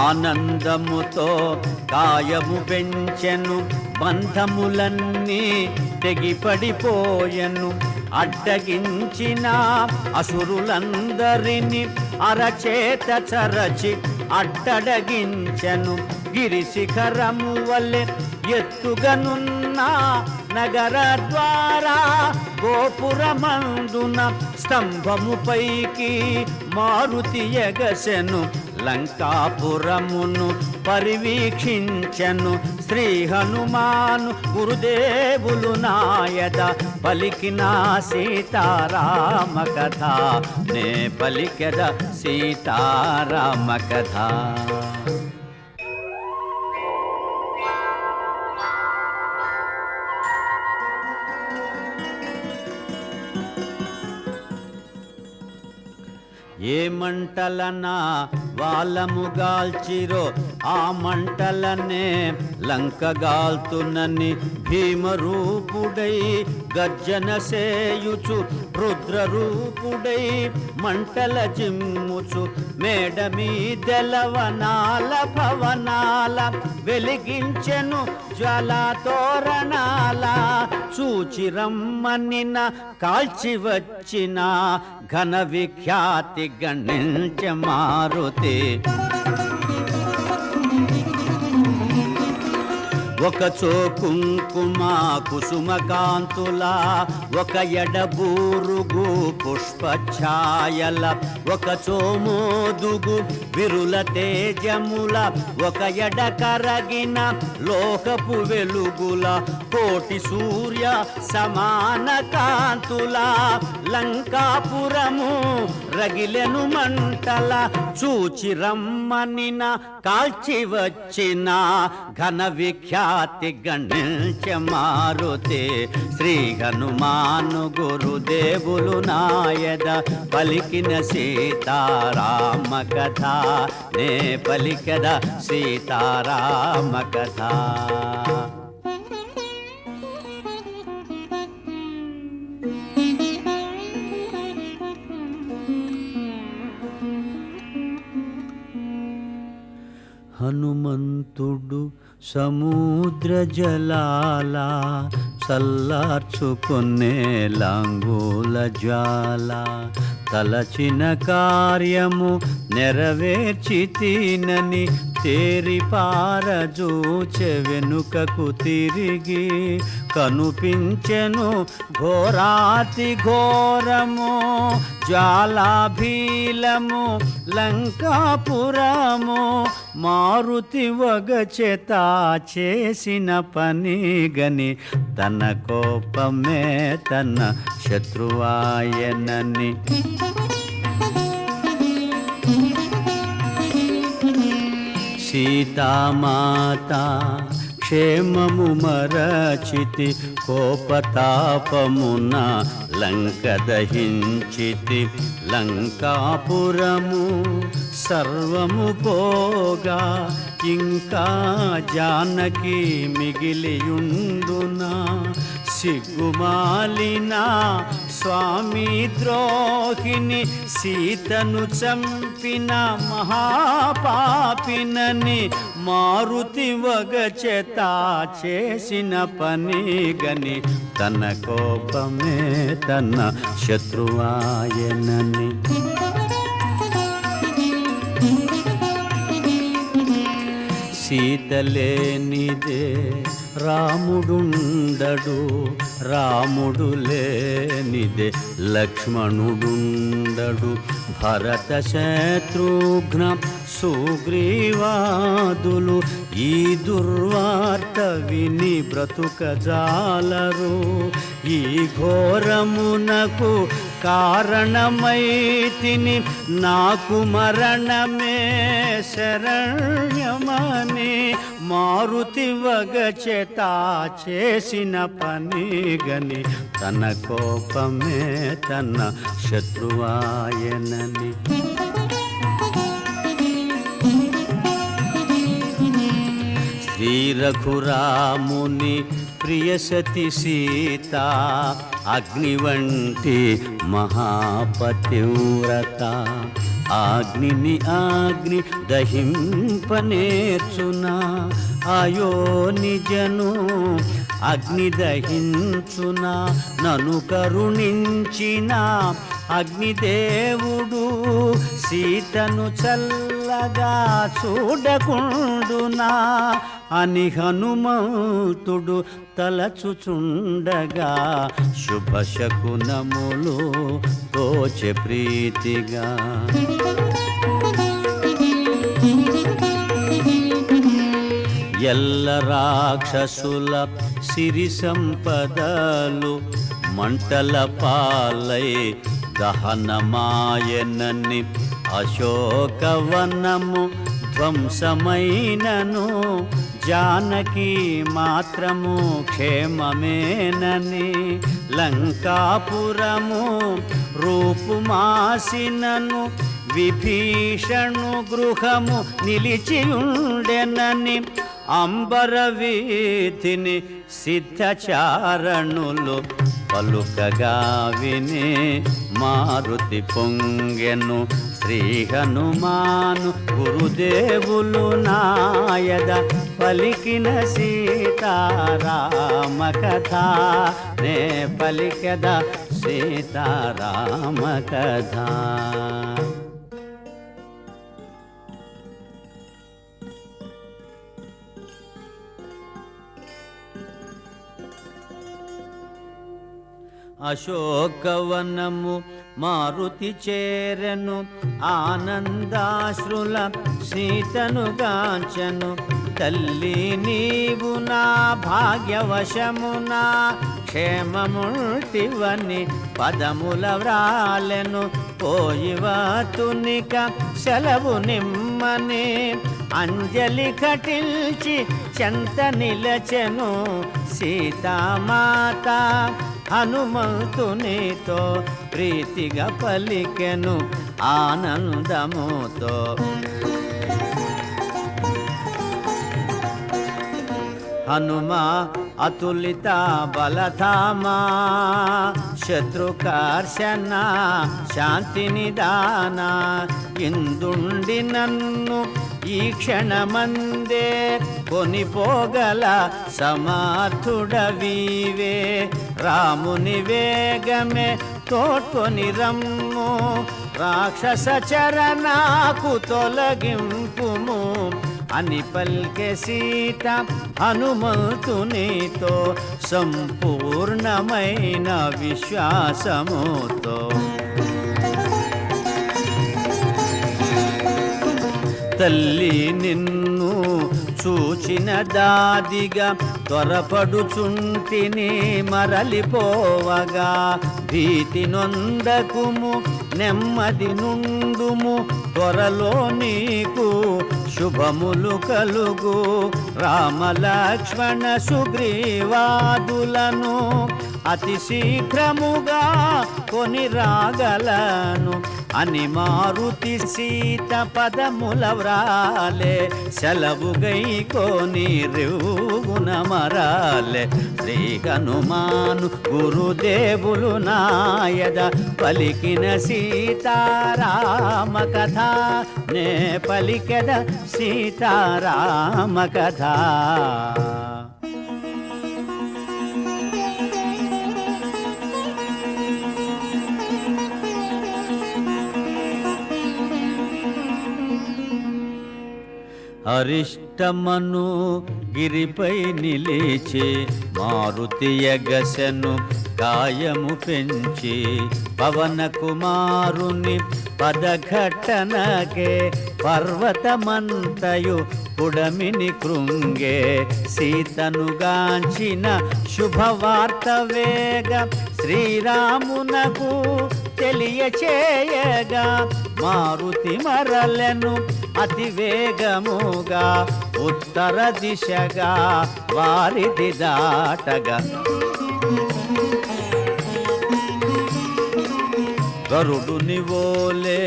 ఆనందముతో కాయము పెంచెను బంధములన్నీ తెగిపడిపోయెను. అడ్డగించిన అసురులందరిని అరచేత చరచి అడ్డడగించెను. గిరిశిఖరము వలె ఎత్తుగనున్న నగర ద్వారా గోపురమందున స్తంభము పైకి మారుతి ఎగసెను. లంకాపురమును పరివీక్షించెను. శ్రీ హనుమాను గురుదేవులు నాయద పలికిన సీతారామ కథ నే పలికెద సీతారామ కథ. ఏ మంటలనా వాళ్ళముగాల్చిరో ఆ మంటలనే లంకగాల్తునని భీమరూపుడై గర్జన సేయుచు రుద్రరూపుడై మంటల జిమ్ముచు మేడ మీదెలవనాల భవనాల వెలిగించెను జ్వాలా తోరణాల. చూచిరమ్మనిన కాల్చి వచ్చిన ఘన విఖ్యాతి గణించ మారుతి. ఒకచో కుంకుమ కుసుమ కాంతుల ఒక ఎడబూరుగు పుష్పఛాయల ఒకచో మోదుగు విరుల తేజముల ఒక ఎడ కరగిన లోకపు వెలుగుల కోటి సూర్య సమాన కాంతుల లంకాపురము రగిలెను మంటల. చూచి రమ్మనిన కాల్చి వచ్చిన ఘన విఖ్యాతి గణించ మారుతి. శ్రీ హనుమాను గురుదేవులు నాయద పలికిన సీతారామ కథ నే పలికద సీతారామ కథ. హనుమంతుడు సముద్ర జలాల చల్లార్చుకునే లాంగూల జ్వాల తలచిన కార్యము నెరవేర్చి తినని తేరిపారజూచె వెనుకకు తిరిగి కనుపించెను ఘోరాతి ఘోరము జ్వాలాభీలము లంకాపురము. మారుతి వగచేత చేసిన పని గని తన కోపమే తన శత్రువాయనని. సీతామాత క్షేమము మరచితి కోపతాపమున లంక దహించితి. లంకాపురము సర్వము పోగా ఇంకా జానకి మిగిలియుండునా. సిగ్గుమాలిన స్వామి ద్రోహిని సీతను చంపిన మహాపాపినని మారుతి వగచెత చేసిన పని గని తన కోపమే తన శత్రువాయనని సీతలేనిదే రాముడుండడు రాముడు లేనిదే లక్ష్మణుడుండడు భరత శత్రుఘ్న సుగ్రీవాదులు ఈ దుర్వార్త విని బ్రతుకజాలరు ఈ ఘోరమునకు కారణమైతిని నాకు మరణమే శరణ్యమని మారుతి వగచెత చేసిన పని గని తన కోపమే తన శత్రువాయనని శ్రీ రఘురాముని ప్రియసతి సీత అగ్ని వంటి మహాపతివ్రత అగ్నిని అగ్ని దహింపనేర్చునా అయో నిజను అగ్ని దహించునా నను కరుణించిన అగ్నిదేవుడు సీతను చల్లగా చూడకుండునా అని హనుమంతుడు తలచుచుండగా శుభశకునములు తోచె ప్రీతిగా ఎల్ల రాక్షసుల సిరి సంపదలు మంటల పాలై దహనమాయనని అశోకవనము ధ్వంసమైనను జానకి మాత్రము క్షేమమేనని లంకాపురము రూపుమాసినను విభీషణు గృహము నిలిచియుండెనని అంబర వీధిని సిద్ధచారణులు పలుకగా విని మారుతి పొంగెను శ్రీ హనుమాను గురుదేవులు నాయద పలికిన సీతారామ కథ నే పలికద సీతారామ కథ అశోకవనము మారుతి చేరెను ఆనందాశ్రుల సీతను గాంచెను తల్లి నీవు నా భాగ్యవశమునా క్షేమముల్టివని పదముల వ్రాలెను పోయివతునిక సెలవు నిమ్మని అంజలి కటిల్చి చెంత నిలచెను సీతామాత హనుమంతునితో ప్రీతిగా పలికెను ఆనందముతో హనుమా అతులిత బలధామా శత్రుకర్షణ శాంతి నిదాన ఇందుండి నన్ను ఈ క్షణమందే కొనిపోగల సమర్థుడవీవే రాముని వేగమే తోడ్కొని రమ్ము రాక్షస చరణాకు తొలగింపుము అని పల్కె సీత హనుమంతునితో సంపూర్ణమైన విశ్వాసముతో తల్లి నిన్ను చూచిన దాదిగా త్వరపడుచుంటిని మరలిపోవగా భీతి నొందకుము నెమ్మది నుండుము త్వరలో నీకు శుభములు కలుగు రామలక్ష్మణ సుగ్రీవాదులను అతి శీఘ్రముగా కొని రాగలను అని మారుతి సీత పదముల వ్రాలే సెలవు గై కొని రివ్వు మరలే శ్రీ హనుమాను గురుదేవులు నాయద పలికిన సీతారామ కథ నే పలికెద సీతారామ కథ. అరిష్టమను గిరిపై నిలిచి మారుతి ఎగసెను కాయము పెంచి పవన కుమారుని పదఘట్టనకే పర్వతమంతయు పుడమిని కృంగే సీతనుగాంచిన శుభవార్త వేగ శ్రీరామునకు తెలియచేయగా మారుతి మరలెను అతి వేగముగా ఉత్తర దిశగా వారిది దాటగా గరుడుని ఓలే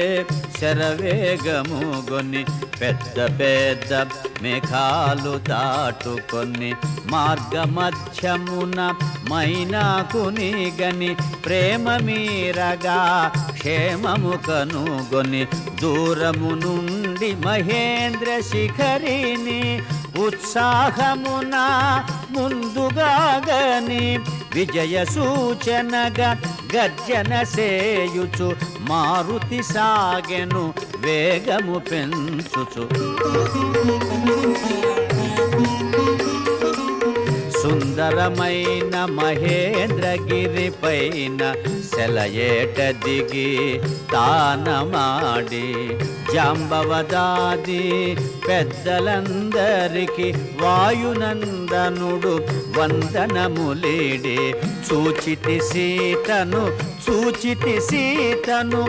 శరవేగముగొని పెద్ద పెద్ద మేఘాలు దాటుకొని మార్గమధ్యమున మైనాకుని గని ప్రేమ మీరగా క్షేమము కనుగొని దూరము నుండి మహేంద్ర శిఖరిని ఉత్సాహమున ముందుగా గని విజయ సూచనగా గర్జన సేయుచు మారుతి సాగెను వేగము పెంచుచు. సుందరమైన మహేంద్రగిరి పైన సెలయేట దిగి తానమాడి జాంబవదాది పెద్దలందరికి వాయునందనుడు వందనములేడి చూచితి సీతను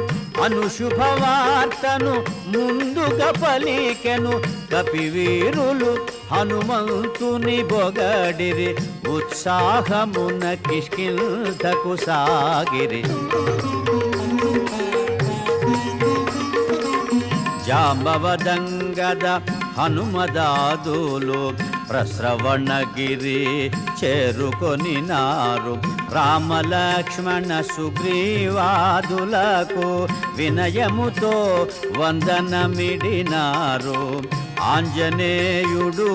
అనుశుభవార్తను ముందుగా పలికెను కపివీరులు హనుమంతుని బొగడిరి ఉత్సాహమున కిష్కింధకు సాగిరి. జాంబవదంగద హనుమదాదులు ప్రశ్రవణగిరి చేరుకొని నారు రామలక్ష్మణ సుగ్రీవాదులకు వినయముతో వందనమిడినారు. ఆంజనేయుడు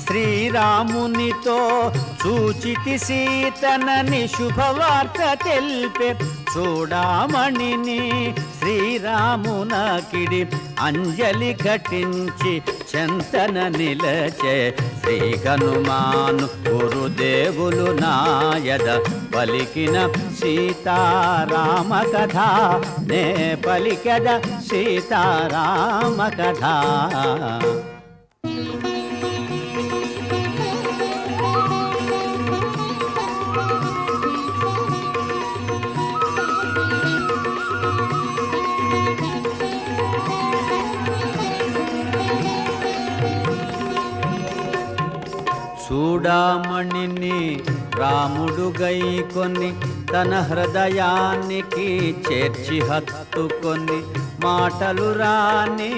శ్రీరామునితో చూచితి సీతనని శుభవార్త తెలిపే చూడామణిని శ్రీరామునకిడి అంజలి ఘటించి చెంతన నిలచే శ్రీ హనుమాను గురుదేవులు నాయద పలికిన సీతారామ కథ నే పలికద సీతారామ కథ. చూడామణిని రాముడు గైకొని తన హృదయానికి చేర్చి హత్తుకొని మాటలు రాని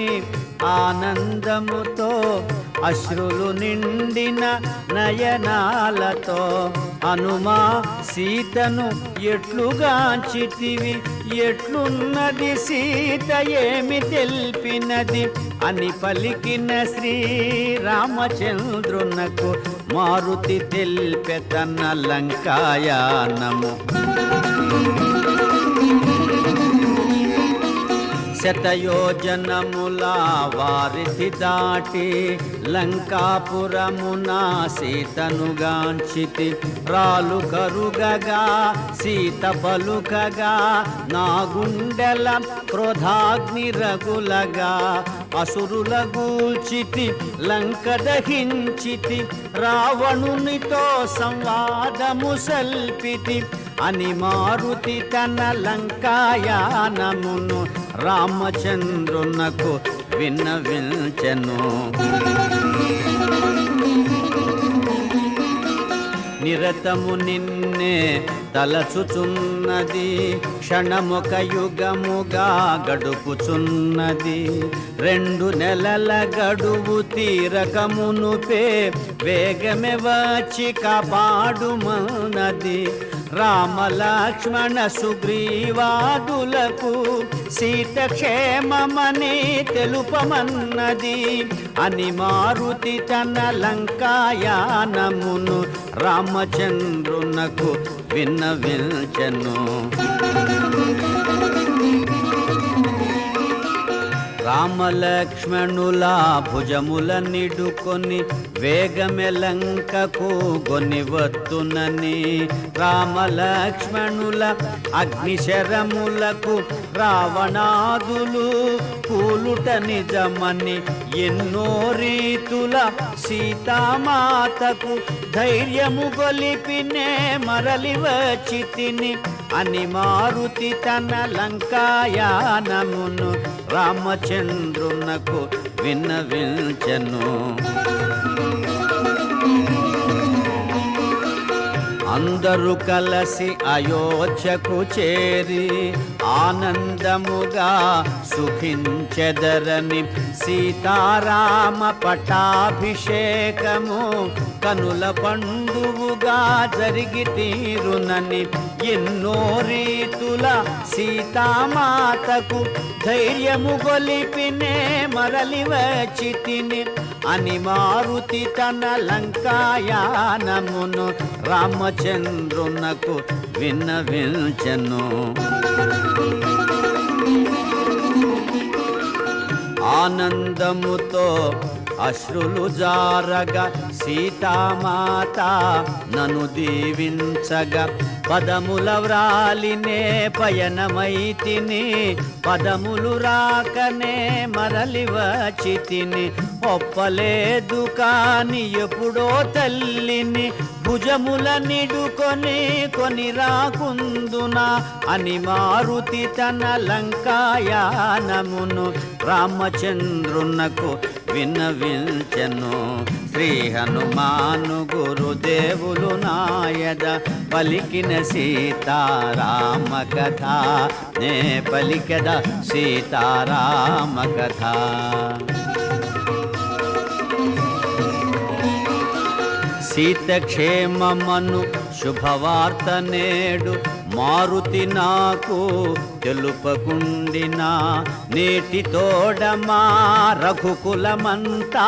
ఆనందముతో అశ్రులు నిండిన నయనాలతో హనుమా సీతను ఎట్లుగాంచితివి ఎట్లున్నది సీత ఏమి తెల్పినది అని పలికిన శ్రీరామచంద్రునకు మారుతి తెల్పె తన లంకాయానము. శతయోజనముల వారిధి దాటి లంకాపురమున సీతనుగాంచితి రాలు కరుగగా సీత పలుకగా నా గుండెల క్రోధాగ్ని రగులగా అసురుల గూల్చితి లంక దహించితి రావణునితో సంవాదము సల్పితి అని మారుతి తన లంకాయానమును రామచంద్రునకు విన్నవించెను. నిరతము నిన్నే తలచుచున్నది, క్షణమొక యుగముగా గడుపుచున్నది. 2 నెలల గడువు తీరకమునుపే వేగమే వచ్చి కాపాడుమన్నది. రామలక్ష్మణ సుగ్రీవాదులకు సీత క్షేమమని తెలుపమన్నది అని మారుతి తన లంకాయానమును రామచంద్రునకు విన్నవించెను. రామలక్ష్మణుల భుజముల నిడుకొని వేగమె లంకకు గొనివత్తునని, రామలక్ష్మణుల అగ్నిశరములకు రావణాదులు కూలుట నిజమని ఎన్నో రీతుల సీతామాతకు ధైర్యము గొలిపినే మరలి వచ్చి తిని అని మారుతి తన లంకాయానమును రామచంద్రునకు విన్నవించెను. అందరూ కలిసి అయోధ్యకు చేరి ఆనందముగా సుఖించెదరని సీతారామ పట్టాభిషేకము కనుల పండువుగా జరిగి తీరునని ఎన్నో రీతుల సీతామాతకు ధైర్యము గొలిపినే మరలి వచ్చి తిని అని మారుతి తన లంకాయానమును రామచంద్రునకు విన్నవించెను. ఆనందముతో అశ్రులు జారగా సీతామాత నన్ను దీవించగా పదముల వ్రాలినే పయనమైతిని, పదములు రాకనే మరలి వచ్చి తిని. ఒప్పలేదు కాని ఎప్పుడో తల్లిని భుజముల నిడుకొని కొని రాకుందునా అని మారుతి తన లంకాయానమును రామచంద్రునకు విన్నవించెను. శ్రీ హనుమాను గురుదేవులు నాయద పలికిన సీతారామ కథ నే పలికద సీతారామ కథ. సీత క్షేమమను శుభవార్త నేడు మారుతి నాకు తెలుపకుండినా, నేటి తోడమా రఘుకులమంతా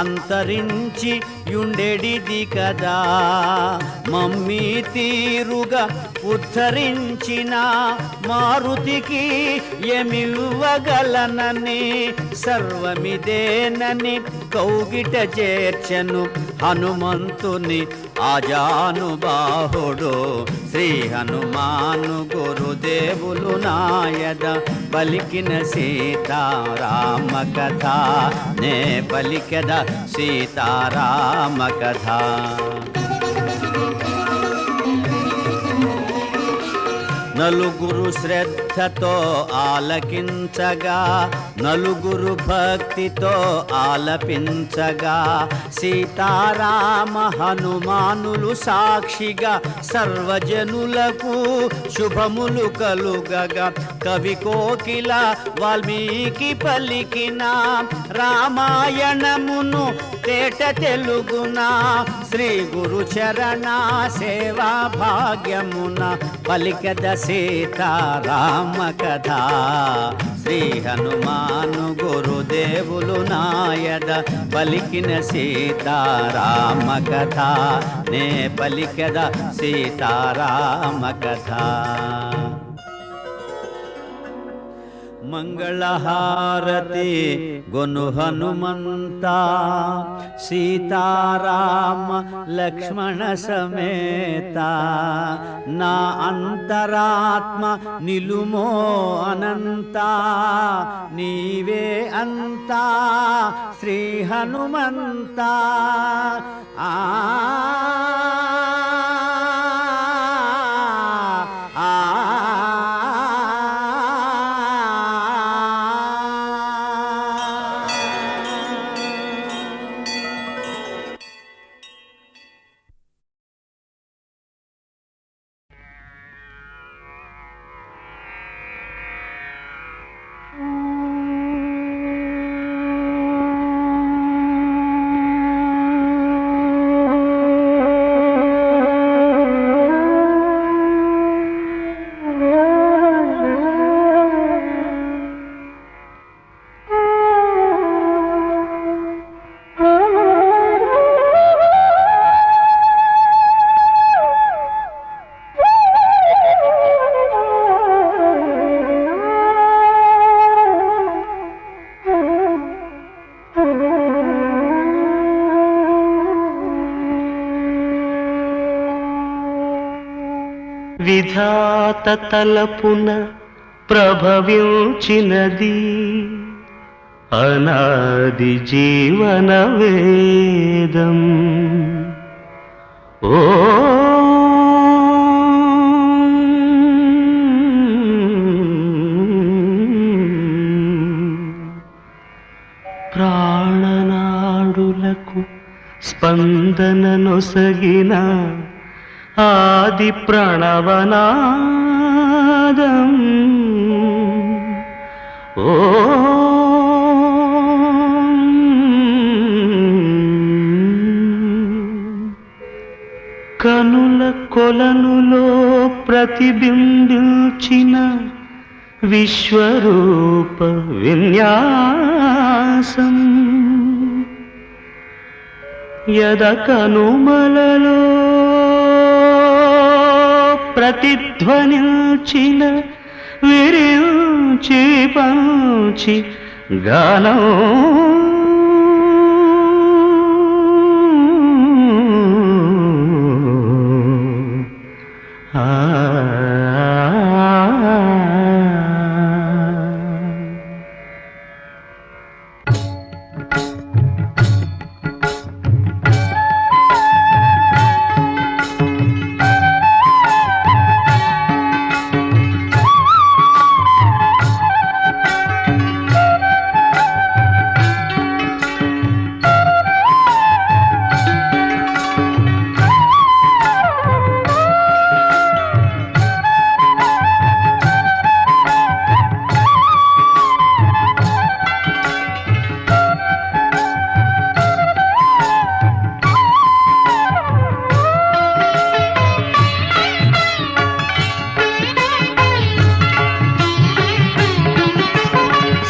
అంతరించి యుండెడిది కదా. మమ్మీ తీరుగా ఉద్ధరించిన మారుతికి ఏమివ్వగలనని సర్వమిదేనని కౌగిట చేర్చెను హనుమంతుని ఆజానుబాహుడు. శ్రీ హనుమాను గురుదేవులు నాయద పలికిన సీతారామ కథ నే పలికద సీతారామ కథ. నలుగురు శ్రద్ధతో ఆలకించగా, నలుగురు భక్తితో ఆలపించగా, సీతారామ హనుమానులు సాక్షిగా సర్వజనులకు శుభములు కలుగగా, కవి కోకిల వాల్మీకి పలికిన రామాయణమును తేట తెలుగున, శ్రీ గురు చరణ సేవా భాగ్యమున పలికద సీతారామ కథ. శ్రీ హనుమాను గురుదేవులు నాయద పలికిన సీతారామ కథ నే పలికద సీతారామ కథ. మంగళహారతి గొను హనుమంత సీతారామ లక్ష్మణ సమేత, నా అంతరాత్మ నిలుమో అనంత నీవే అంతా శ్రీ హనుమంత. ఆ పాత తలపున ప్రభవించినది అనాది జీవన వేదం. ఓ ప్రాణనాడులకు స్పందన నొసగిన ఆది ప్రణవనాదం. ఓ కనుల కొలనులో ప్రతిబింబించిన విశ్వరూప విన్యాసం. యద కనుమలలో ప్రతిధ్వనించిన విరించి పంచి గానం.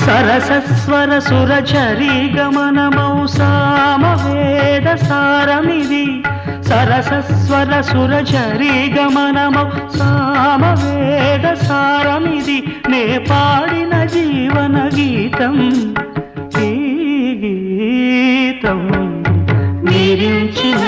సరసస్వర సురచరీ గమనమౌ సామవేద సారమిది. సరసస్వర సురచరీ గమనమౌ సామవేద సారమిది. నే పాడిన జీవన గీతం ఈ గీతం. నిరించిన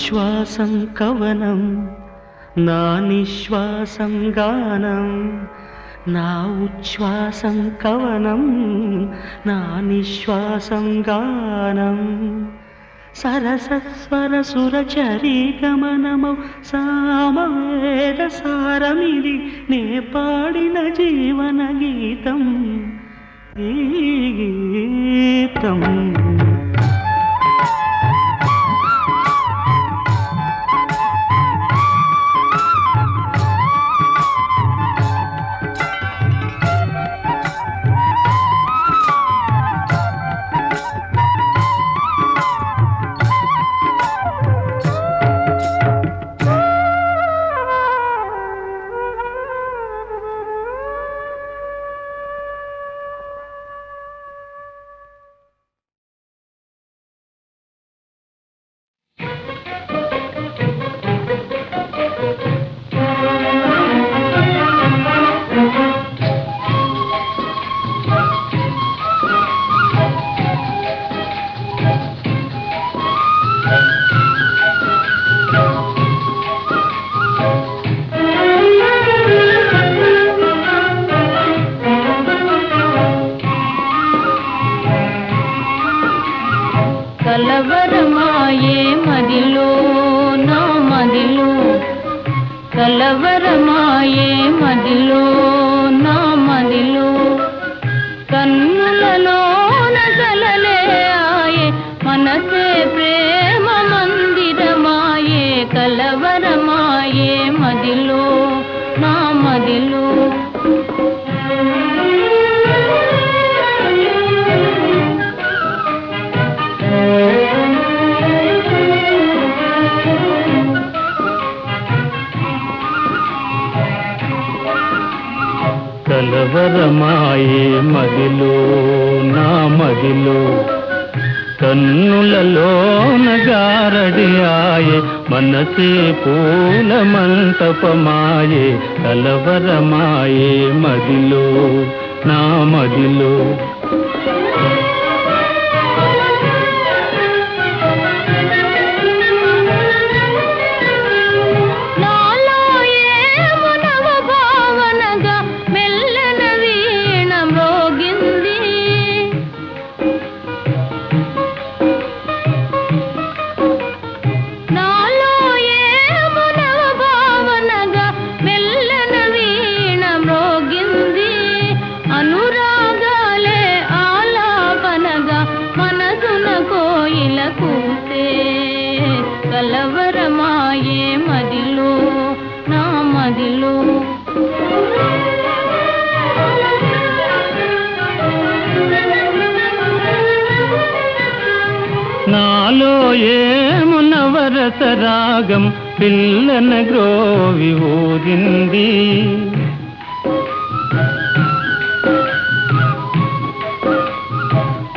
ఉచ్ఛ్వాసం కవనం, నా నిశ్వాసం గానం. నా ఉచ్ఛ్వాసం కవనం, నా నిశ్వాసం గానం. సరసస్వర సురచరీ గమనమౌ సామవేద సారమిది, నే పాడిన జీవన గీతం ఈ గీతం. కలవరమాయే మదిలో నా మదిలో, కలవరమాయే మదిలో నా మదిలో. కన్నులలోన కలలే ఆయే, మనసే ప్రేమ మందిరమాయే. కలవరమాయే మదిలో నా మదిలో. కలవరమాయే మదిలో నా మదిలో, కన్నులలోన గారడి ఆయే, మనసే పూల మంటపమాయే. కలవరమాయే మదిలో నా మదిలో. కలవరమాయే మదిలో నా మదిలో. నాలో ఏము నవరస రాగం పిల్లన గ్రోవి ఊరింది.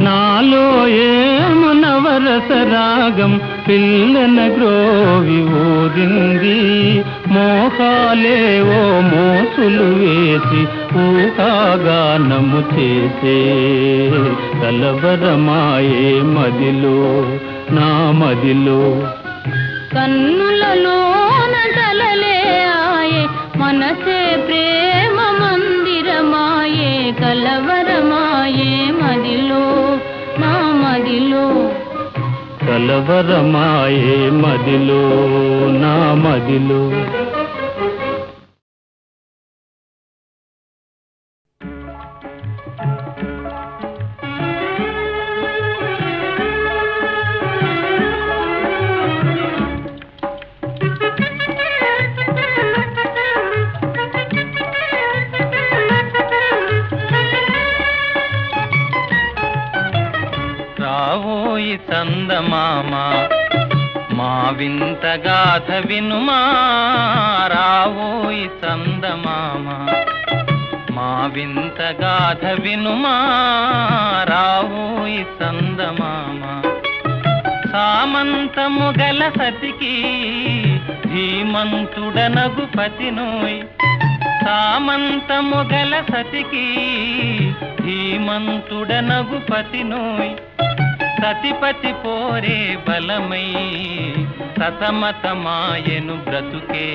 నాలో ఏము నవరస రాగం పిల్లన గ్రోవి ఊరింది. మోహాలేవో మోసులు వేసి ఊహాగానము చేసే. కలవరమాయే మదిలో నా మదిలో. కన్నులలోన కలలే ఆయే, మనసే ప్రేమ మందిరమాయే. కలవరమాయే మదిలో నా మదిలో. కలవరమాయే మదిలో నా మదిలో. రావోయి చందమామ మా వింత గాథ వినుమా. రావోయి చందమామ మా వింత గాథ వినుమా. రావోయి చందమామ. సామంతము గల సతికి ధీమంతుడనగు పతినోయ్. సామంతము గల సతికి ధీమంతుడనగు పతినోయ్. సతిపతి పోరే బలమై సతమతమాయెను బ్రతుకే.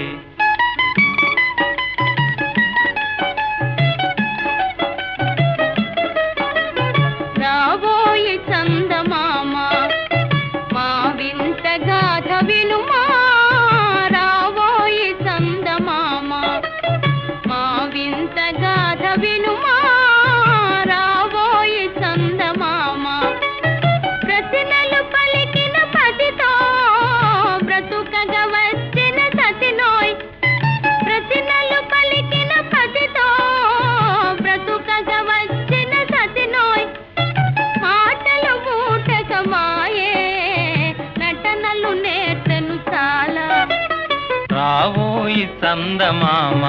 రాబోయి చందమామ మా వింత గాథ వినుమా, రాబోయి చందమామ మా వింత గాథ వినుమా, రాబోయి చందమామ. ప్రతినలు పలికిన పతితో బ్రతుకగా వచ్చిన సతినోయ్, ప్రతినలు పలికిన పతితో బ్రతుకగా వచ్చిన సతినోయ్. మాటలు మూటకమాయే నటనలు నేర్చెను చాలా. రావోయి చందమామ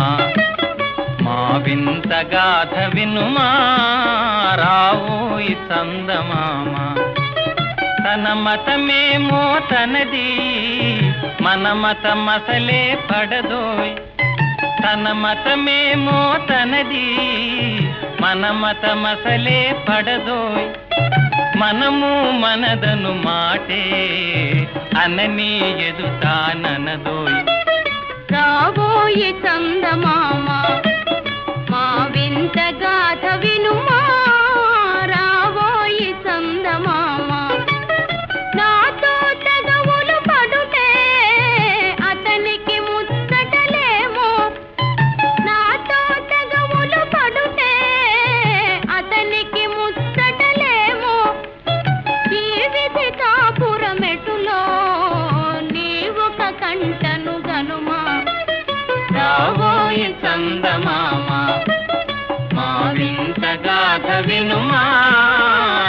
మా వింత గాథ వినుమా, రావోయి చందమామ. తన మతమేమో తనది, మన మతం అసలే పడదోయ్. తన మతమేమో తనది, మన మతం అసలే పడదోయ్. మనము మనదను మాటే అనని ఎదుతాననదోయ్. రాబోయి చందమామ మా వింత గాథ వినుమా, రాబోయి చందమామ. నాతో తగవులు పడుటే అతనికి ముచ్చటలేమో, నాతో తగవులు పడుటే అతనికి ముచ్చటలేమో. ఈ విధి కాపురమెటులో నీవొక కంటను గనుమా. రావోయి చందమామ మా వింత గాథ వినుమా,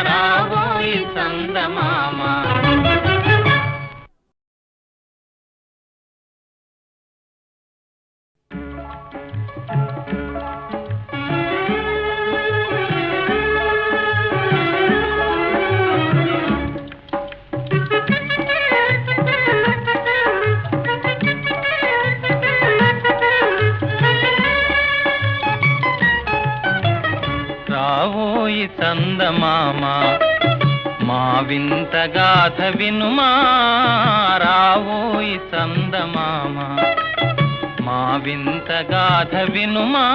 రావోయి చందమామ. రావోయి చందమామ మా వింత గాథ వినుమా, రావోయి చందమామ. మా వింత గాథ వినుమా,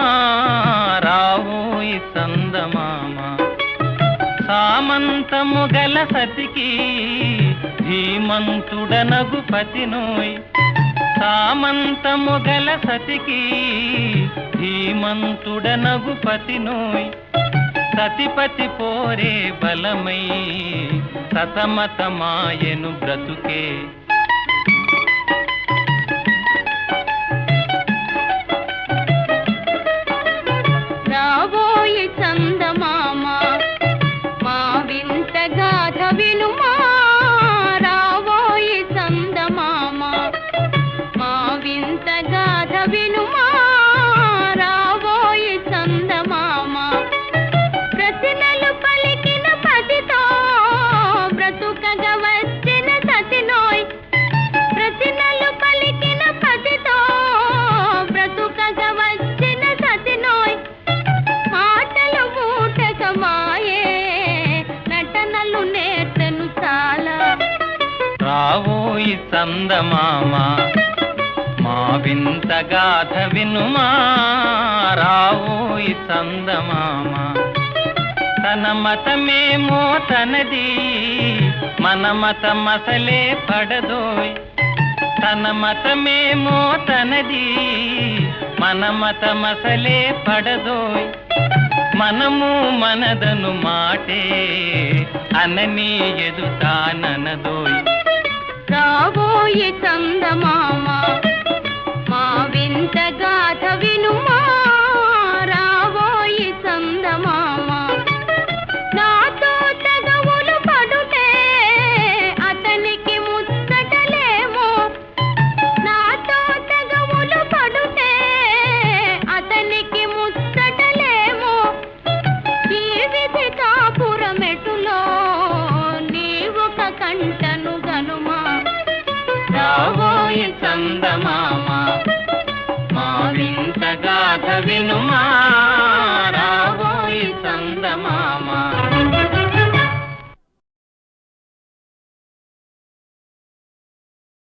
రావోయి చందమామ. సామంతము గల సతికి ధీమంతుడనగు పతినోయ్. సామంతము గల సతికి ధీమంతుడనగు పతినోయ్. సతిపతి పోరే బలమై సతమతమాయెను బ్రతుకే. రాబోయి చందమామ మా వింత గాథ వినుమా, రాబోయి చందమామ మా వింత గాథ వినుమా, రాబోయి చందమామ. ప్రతినలు పలికిన పతితో బ్రతుకగా వచ్చిన సతినోయ్, ప్రతినలు పలికిన పతితో బ్రతుకగా వచ్చిన సతినోయ్. మాటలు మూటకమాయే నటనలు నేర్చెను చాలా. రావోయి చందమామ మా వింత గాథ వినుమా, రావోయి చందమామ. తన మతమేమో తనది, మన మతం అసలే పడదోయ్. తన మతమేమో తనది, మన మతం అసలే పడదోయ్. మనము మనదను మాటే అనని ఎదుతాననదోయ్. రాబోయి చందమామ మా వింత గాథ వినుమా, రాబోయి చందమామ. నాతో తగవులు పడుటే అతనికి ముచ్చటలేమో, నాతో తగవులు పడుటే అతనికి ముచ్చటలేమో. ఈ విధి కాపురమెటులో నీవొక కంటను గనుమా. రావోయి చందమామ మా వింత గాథ వినుమా,